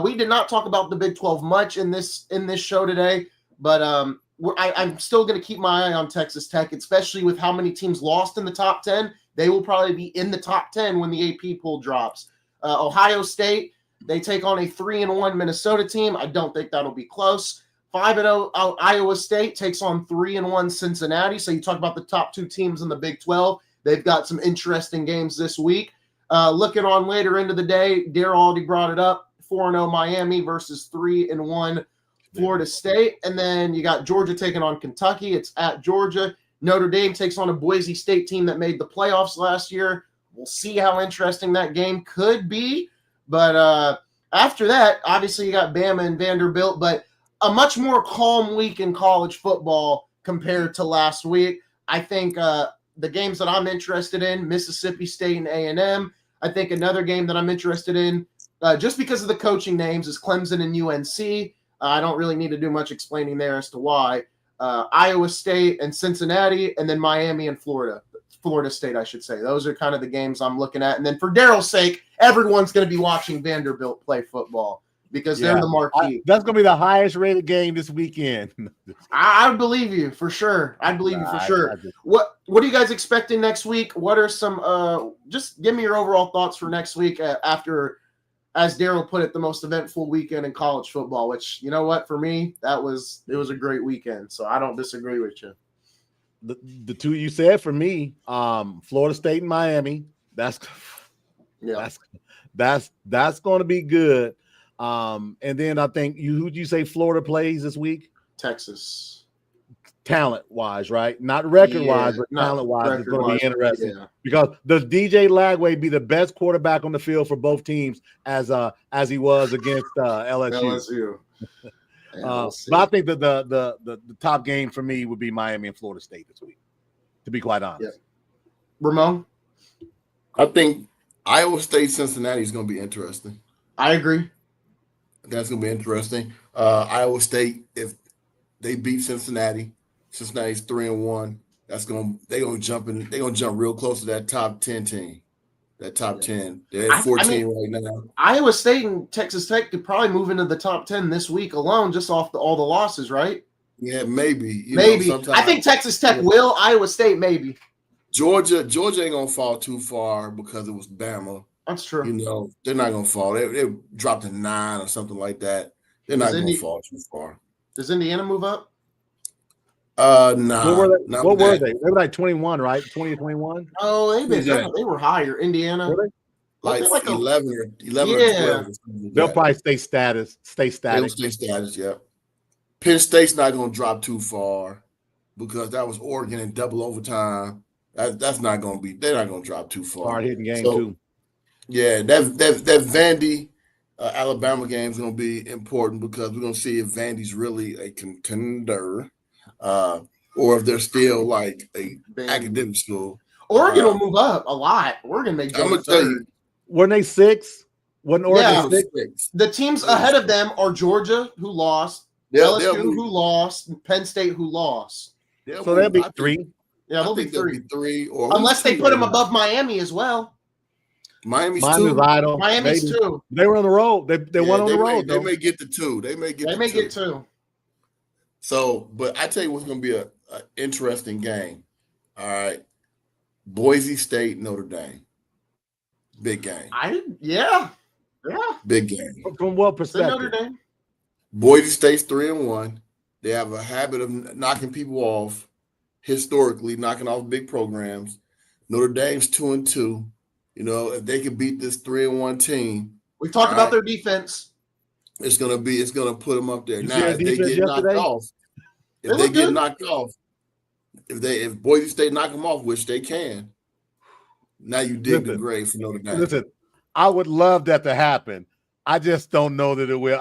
We did not talk about the Big 12 much in this show today, but I'm still going to keep my eye on Texas Tech, especially with how many teams lost in the top 10. They will probably be in the top 10 when the AP poll drops. Ohio State, they take on a 3-1 Minnesota team. I don't think that'll be close. 5-0 Iowa State takes on 3-1 Cincinnati. So you talk about the top two teams in the Big 12. They've got some interesting games this week. Looking on later into the day, Darrell already brought it up. 4-0 Miami versus 3-1 Florida State. And then you got Georgia taking on Kentucky. It's at Georgia. Notre Dame takes on a Boise State team that made the playoffs last year. We'll see how interesting that game could be. But after that, obviously you got Bama and Vanderbilt, but a much more calm week in college football compared to last week. I think the games that I'm interested in, Mississippi State and A&M. I think another game that I'm interested in, just because of the coaching names, is Clemson and UNC. I don't really need to do much explaining there as to why. Iowa State and Cincinnati, and then Miami and Florida State, I should say. Those are kind of the games I'm looking at. And then for Darrell's sake, everyone's going to be watching Vanderbilt play football. because they're the marquee. That's going to be the highest rated game this weekend. I believe you for sure. I believe you for sure. What are you guys expecting next week? What are some just give me your overall thoughts for next week after, as Darrell put it, the most eventful weekend in college football, which, you know what, for me, it was a great weekend. So I don't disagree with you. The two you said for me, Florida State and Miami, that's going to be good. And then I think who'd you say Florida plays this week? Texas. Talent-wise, right? Not record-wise, but talent-wise, it's going to be interesting because does DJ Lagway be the best quarterback on the field for both teams as he was against LSU? But I think that the top game for me would be Miami and Florida State this week, to be quite honest. Yeah. Ramon? I think Iowa State Cincinnati is going to be interesting. I agree. That's going to be interesting. Iowa State, if they beat Cincinnati, Cincinnati's 3-1. They're going to jump real close to that top 10 team. That top 10. They're at 14 right now. Iowa State and Texas Tech could probably move into the top 10 this week alone, just off all the losses, right? Yeah, maybe. Maybe. I think Texas Tech will. Iowa State, maybe. Georgia ain't going to fall too far because it was Bama. That's true. They're not going to fall. They dropped to 9 or something like that. They're not going to fall too far. Does Indiana move up? No. What were they? They were like 21, right? 20 or 21? Oh, they were higher. Indiana. Like 11 or 12. They'll probably stay static. They'll stay status, yeah. Penn State's not going to drop too far because that was Oregon in double overtime. That's not going to be – they're not going to drop too far. Hard hitting game, too. Yeah, that Vandy Alabama game is going to be important because we're going to see if Vandy's really a contender or if they're still like a academic school. Oregon will move up a lot. Oregon may jump. I'm going to tell you. Weren't they 6? Wasn't Oregon 6? The teams ahead of them are Georgia, who lost, LSU, who lost, and Penn State, who lost. So they'll be 3. Yeah, they'll be 3. Or unless they put them above Miami as well. Miami's 2. Idle. Miami's maybe. 2. They were on the road. They went on the road. They may get to 2. They may get 2. So, but I tell you what's going to be an interesting game. All right, Boise State, Notre Dame, big game. Big game. From what perspective? Notre Dame. Boise State's 3-1. They have a habit of knocking people off. Historically, knocking off big programs. Notre Dame's 2-2. If they can beat this 3-1 team, we talked about their defense. It's gonna put them up there. You now, if they get knocked off, if Boise State knock them off, which they can, now you dig the grave for Notre Dame. Listen, I would love that to happen. I just don't know that it will.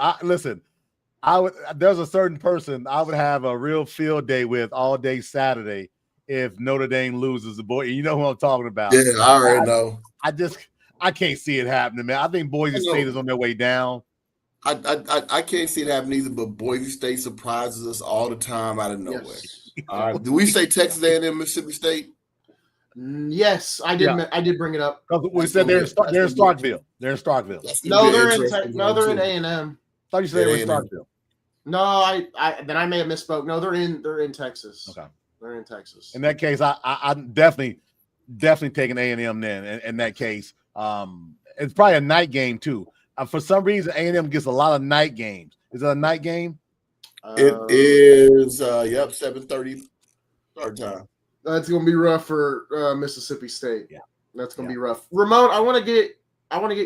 There's a certain person I would have a real field day with all day Saturday if Notre Dame loses the boy. You know who I'm talking about. Yeah, I already know. I can't see it happening, man. I think Boise State is on their way down. I can't see it happen either, but Boise State surprises us all the time out of nowhere. Yes. All right. Do we say Texas A&M, Mississippi State? Yes, I did. Yeah. I did bring it up. We said they're in Starkville. They're in Starkville. They're in A&M. I thought you said they were in Starkville. No, then I may have misspoke. No, they're in Texas. Okay, they're in Texas. In that case, I'm definitely taking A&M then. In that case, it's probably a night game too. For some reason, A&M gets a lot of night games. Is it a night game? It is. 7:30 start time. That's gonna be rough for Mississippi State. Yeah, that's gonna be rough. Ramon, I want to get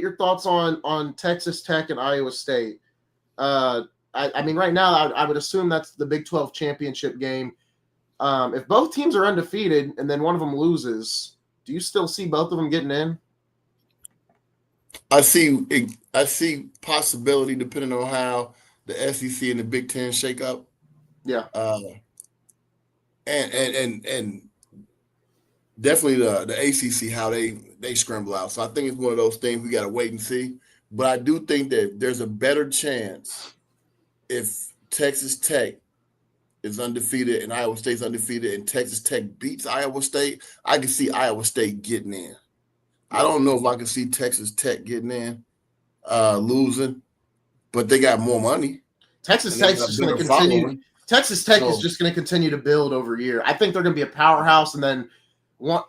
your thoughts on Texas Tech and Iowa State. I mean, right now, I would assume that's the Big 12 championship game. If both teams are undefeated and then one of them loses, do you still see both of them getting in? I see possibility depending on how the SEC and the Big Ten shake up. Yeah. And definitely the ACC, how they scramble out. So I think it's one of those things we got to wait and see. But I do think that there's a better chance if Texas Tech is undefeated and Iowa State's undefeated and Texas Tech beats Iowa State. I can see Iowa State getting in. I don't know if I can see Texas Tech getting in, losing. but they got more money. Texas Tech's just going to continue. Texas Tech is just going to continue to build over year. I think they're going to be a powerhouse, and then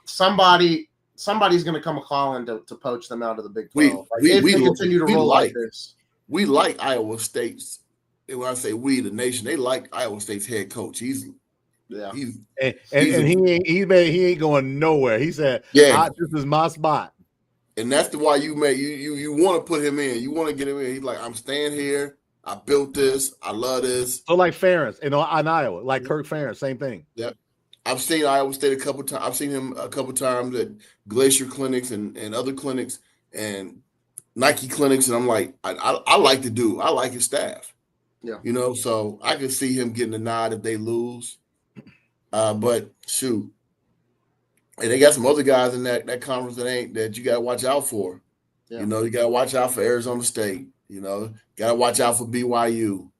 somebody's going to come calling to poach them out of the Big 12. We continue to roll like this. We like Iowa State's. And when I say we, the nation, they like Iowa State's head coach. He ain't going nowhere. He said, "This is my spot." And that's why you want to put him in. You want to get him in. He's like, I'm staying here. I built this. I love this. So like Ferentz in Iowa, like Kirk Ferentz, same thing. Yep. I've seen Iowa State a couple times. I've seen him a couple times at Glacier clinics and other clinics and Nike clinics. And I'm like, I like the dude. I like his staff. Yeah. You know, so I can see him getting a nod if they lose. But shoot. And they got some other guys in that conference that you got to watch out for. Yeah. You know, you got to watch out for Arizona State. You know, got to watch out for BYU. You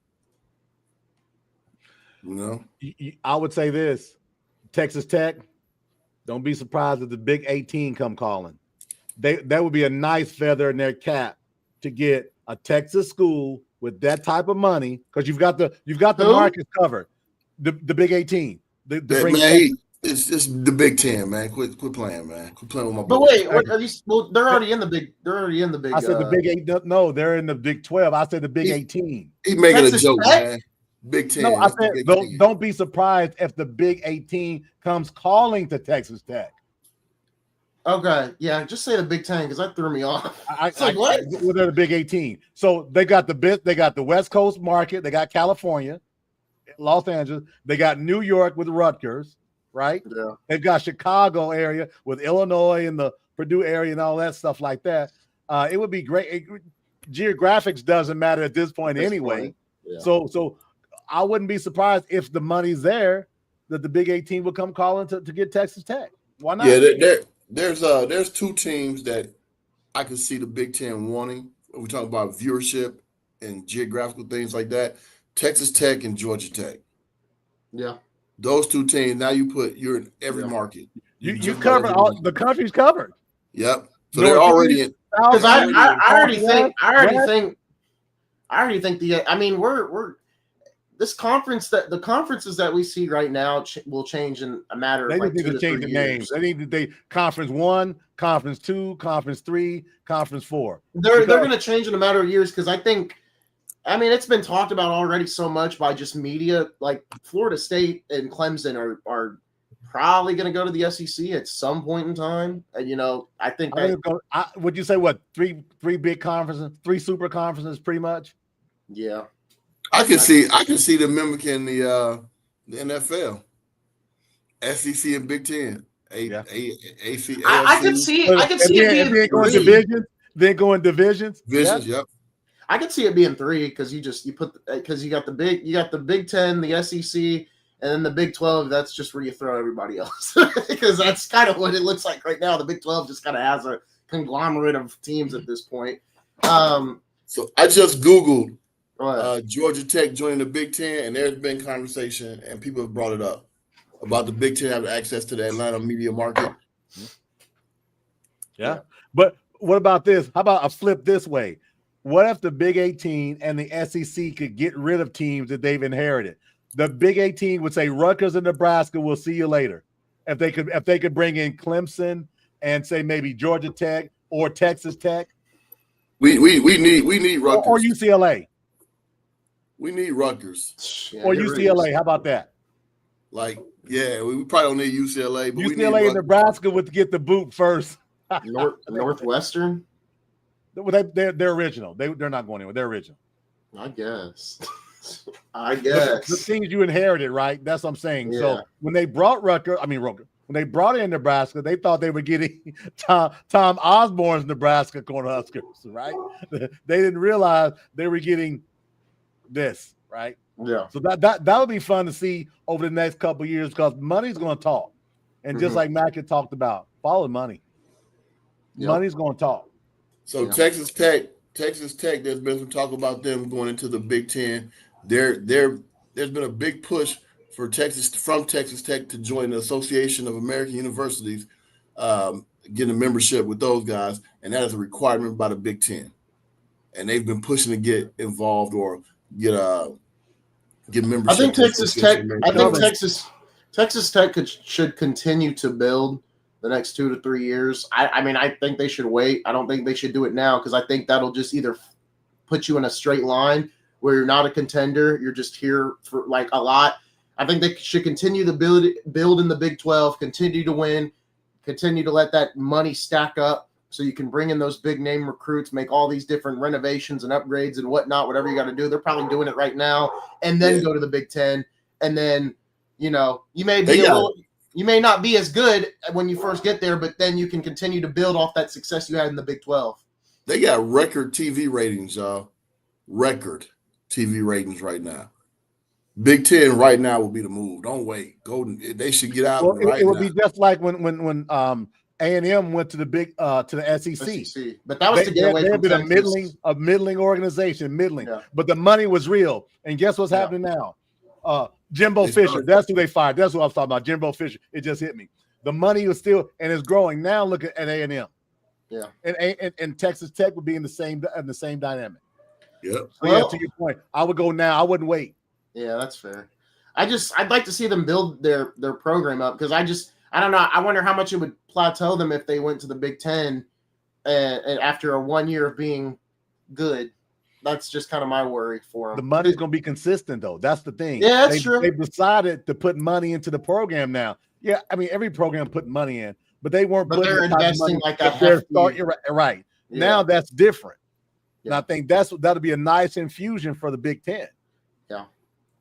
know, I would say this: Texas Tech. Don't be surprised if the Big 18 come calling. That would be a nice feather in their cap to get a Texas school with that type of money because you've got the markets covered. The Big 18. It's just the Big 10, man. Quit playing, man. Quit playing with my. But wait, what are these? Well, they're already in the Big. I said the Big 8. No, they're in the Big 12. I said the Big 18. He's making Texas a joke, Tech? Man. Big 10. No, I said don't be surprised if the Big 18 comes calling to Texas Tech. Okay, yeah, just say the Big 10 because that threw me off. What? They're the Big 18. So they got the West Coast market. They got California, Los Angeles. They got New York with Rutgers. Right? Yeah. They've got Chicago area with Illinois and the Purdue area and all that stuff like that. It would be great. Geographics doesn't matter at this point anyway. Yeah. So I wouldn't be surprised if the money's there that the Big 18 would come calling to get Texas Tech. Why not? Yeah, there's two teams that I could see the Big 10 wanting. We're talking about viewership and geographical things like that. Texas Tech and Georgia Tech. Yeah. Those two teams, now you're in every market. You covered all the country's covered. Yep. So they're already in. Because I already think we're this conference the conferences that we see right now will change in a matter of they need to change the names. They need to conference 1, conference 2, conference 3, conference 4. They're going to change in a matter of years because I think. I mean, it's been talked about already so much by just media. Like Florida State and Clemson are probably going to go to the SEC at some point in time. And, you know, I think would you say what three big conferences, 3 super conferences, pretty much? Yeah, I can see them mimicking the NFL, SEC and Big 10, AC. I can see it being going divisions. Then going divisions. Yep. I could see it being 3 because you got the Big 10, the SEC, and then the Big 12. That's just where you throw everybody else because that's kind of what it looks like right now. The Big 12 just kind of has a conglomerate of teams at this point. So I just Googled Georgia Tech joining the Big 10, and there's been conversation, and people have brought it up about the Big 10 having access to the Atlanta media market. Yeah, but what about this? How about a flip this way? What if the Big 18 and the SEC could get rid of teams that they've inherited? The Big 18 would say Rutgers and Nebraska will see you later. If they could bring in Clemson and say maybe Georgia Tech or Texas Tech. We need Rutgers. Or UCLA. We need Rutgers. Or UCLA. How about that? We probably don't need UCLA, but UCLA and Nebraska would get the boot first. Northwestern. They're original. They're not going anywhere. They're original. I guess. The things you inherited, right? That's what I'm saying. Yeah. So when they brought when they brought in Nebraska, they thought they were getting Tom Osborne's Nebraska Cornhuskers, right? They didn't realize they were getting this, right? Yeah. So that would be fun to see over the next couple of years because money's going to talk, and just like Mac had talked about, follow money. Yep. Money's going to talk. So Texas Tech, there's been some talk about them going into the Big 10. There's been a big push for Texas Tech to join the Association of American Universities, getting a membership with those guys, and that is a requirement by the Big 10. and they've been pushing to get involved or get membership. I think Texas Tech should continue to build the next 2 to 3 years. I mean, I think they should wait. I don't think they should do it now because I think that'll just either put you in a straight line where you're not a contender, you're just here for like a lot. I think they should continue to build in the Big 12, continue to win, continue to let that money stack up so you can bring in those big name recruits, make all these different renovations and upgrades and whatnot, whatever you got to do. They're probably doing it right now, and then go to the Big 10. And then, you may not be as good when you first get there, but then you can continue to build off that success you had in the Big 12. They got record TV ratings, y'all. Record TV ratings right now. Big 10 right now will be the move. Don't wait. They should get out right now. It would be just like when A&M went to the big to the SEC. But that was to get away from been a middling organization, Yeah. But the money was real. And guess what's happening now? Jimbo Fisher. That's who they fired. That's what I was talking about. Jimbo Fisher. It just hit me. The money was still and it's growing. Now look at A&M. Yeah. And Texas Tech would be in the same dynamic. Yep. So to your point, I would go now. I wouldn't wait. Yeah, that's fair. I'd like to see them build their program up because I don't know. I wonder how much it would plateau them if they went to the Big 10 and after a 1 year of being good. That's just kind of my worry for them. The money's going to be consistent, though. That's the thing. Yeah, that's true. They've decided to put money into the program now. Yeah, I mean, every program put money in, but they weren't. But they're investing like a You're right. Yeah. Now that's different. Yeah. And I think that'll be a nice infusion for the Big 10. Yeah.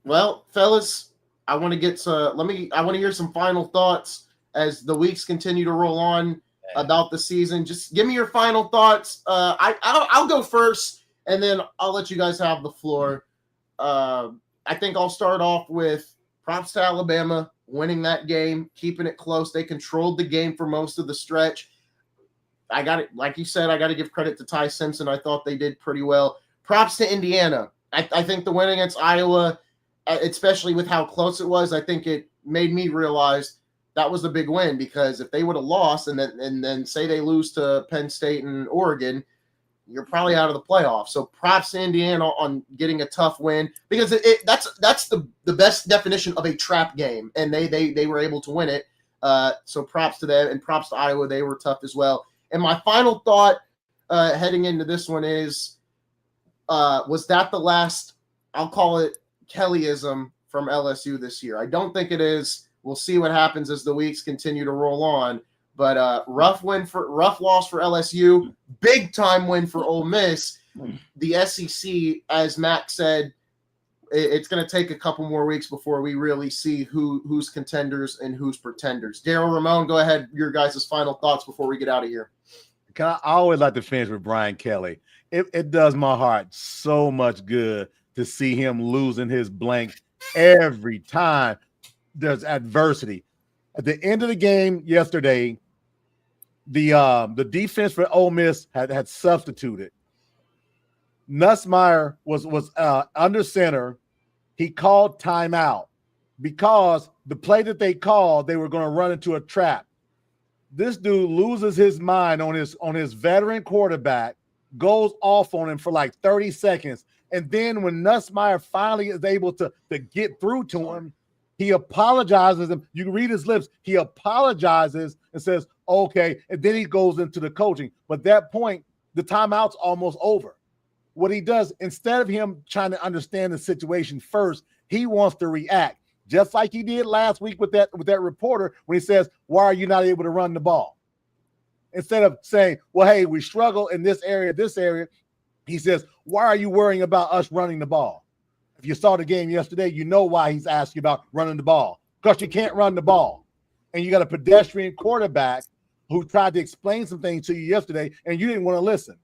Well, fellas, I want to hear some final thoughts as the weeks continue to roll on about the season. Just give me your final thoughts. I'll go first, and then I'll let you guys have the floor. I think I'll start off with props to Alabama winning that game, keeping it close. They controlled the game for most of the stretch. I got it. Like you said, I got to give credit to Ty Simpson. I thought they did pretty well. Props to Indiana. I think the win against Iowa, especially with how close it was, I think it made me realize that was a big win because if they would have lost and then say they lose to Penn State and Oregon, you're probably out of the playoffs. So props to Indiana on getting a tough win because that's the best definition of a trap game, and they were able to win it. So props to them and props to Iowa. They were tough as well. And my final thought heading into this one is, was that the last, I'll call it Kellyism from LSU this year? I don't think it is. We'll see what happens as the weeks continue to roll on. But rough loss for LSU, big time win for Ole Miss. The SEC, as Matt said, it's going to take a couple more weeks before we really see who's contenders and who's pretenders. Darrell, Ramon, go ahead. Your guys' final thoughts before we get out of here. I always like to finish with Brian Kelly. It does my heart so much good to see him losing his blank every time there's adversity. At the end of the game yesterday, the defense for Ole Miss had substituted. Nussmeier was under center. He called timeout because the play that they called, they were going to run into a trap. This dude loses his mind on his veteran quarterback, goes off on him for like 30 seconds. And then when Nussmeier finally is able to get through to him, he apologizes. You can read his lips. He apologizes and says, okay. And then he goes into the coaching. But at that point, the timeout's almost over. What he does, instead of him trying to understand the situation first, he wants to react. Just like he did last week with that reporter when he says, why are you not able to run the ball? Instead of saying, well, hey, we struggle in this area, he says, why are you worrying about us running the ball? If you saw the game yesterday, you know why he's asking about running the ball. Because you can't run the ball. And you got a pedestrian quarterback who tried to explain some things to you yesterday, and you didn't want to listen.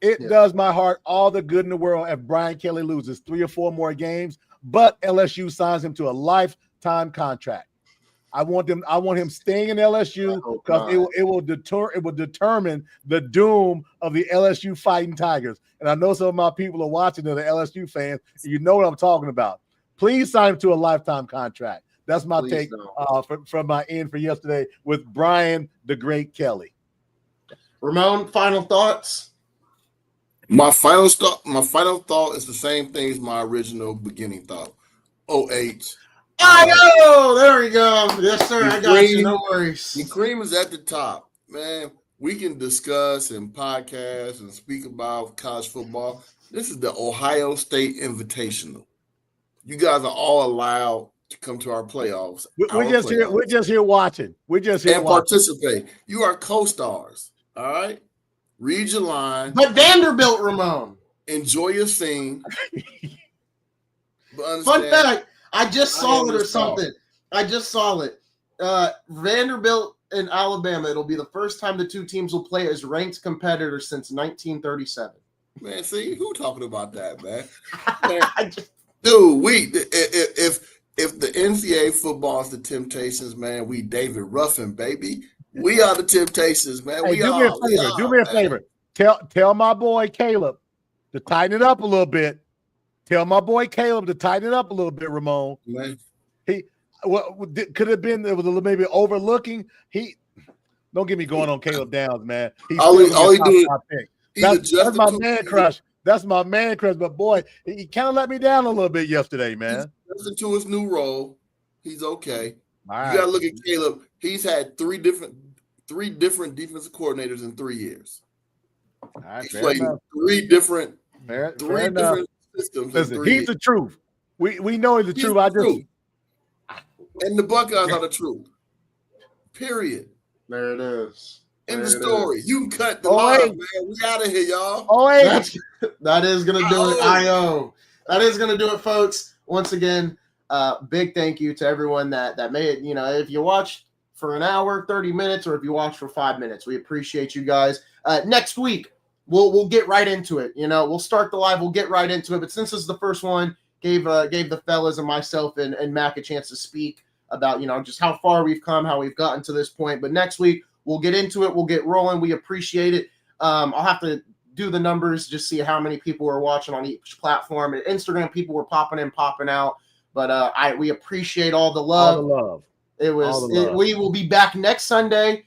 It does my heart all the good in the world if Brian Kelly loses 3 or 4 more games, but LSU signs him to a lifetime contract. I want him staying in LSU because it will determine the doom of the LSU Fighting Tigers. And I know some of my people are watching that are LSU fans, and you know what I'm talking about. Please sign him to a lifetime contract. That's my take from my end for yesterday with Brian the Great Kelly. Ramon, final thoughts? My final thought is the same thing as my original beginning thought. OH. I know. There we go. Yes, sir. I got you. No worries. The cream is at the top, man. We can discuss and podcast and speak about college football. This is the Ohio State Invitational. You guys are all allowed to come to our playoffs. We're just here. We're just here watching. We're just here and watching. Participate. You are co-stars. All right. Read your line. But Vanderbilt, Ramon. Enjoy your scene. Fun fact. I just saw it or something. I just saw it. Vanderbilt and Alabama. It'll be the first time the two teams will play as ranked competitors since 1937. Man, see who talking about that, man? Dude, if the NCAA football is the Temptations, man, we David Ruffin, baby. We are the Temptations, man. Hey, do me a favor. Tell my boy Caleb to tighten it up a little bit. Tell my boy Caleb to tighten it up a little bit, Ramon. Man. Could have been, it was a little maybe overlooking. Don't get me going on Caleb Downs, man. All he do that's my man crush. That's my man crush. But boy, he kind of let me down a little bit yesterday, man. Listen to his new role. He's okay. All right. You gotta look at Caleb. He's had three different defensive coordinators in 3 years. All right, He's played three different systems. Listen, he's the truth. We know he's the truth. And the Buckeyes are the truth. Period. There it is. In the story. You can cut the line, man. We out of here, y'all. That is going to do it. That is going to do it, folks. Once again, big thank you to everyone that made it. You know, if you watched for an hour, 30 minutes, or if you watched for 5 minutes, we appreciate you guys. Next week, we'll get right into it. You know, we'll start the live. We'll get right into it. But since this is the first one, gave the fellas and myself and Mac a chance to speak about, you know, just how far we've come, how we've gotten to this point. But next week, we'll get into it. We'll get rolling. We appreciate it. I'll have to do the numbers, just see how many people are watching on each platform. And Instagram, people were popping in, popping out. But we appreciate all the love. All the love. We will be back next Sunday.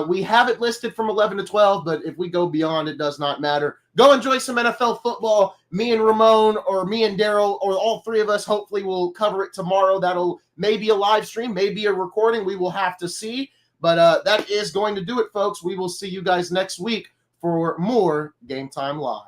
We have it listed from 11 to 12, but if we go beyond, it does not matter. Go enjoy some NFL football. Me and Ramon, or me and Darrell, or all three of us, hopefully will cover it tomorrow. That'll maybe a live stream, maybe a recording. We will have to see. But that is going to do it, folks. We will see you guys next week for more Game Time Live.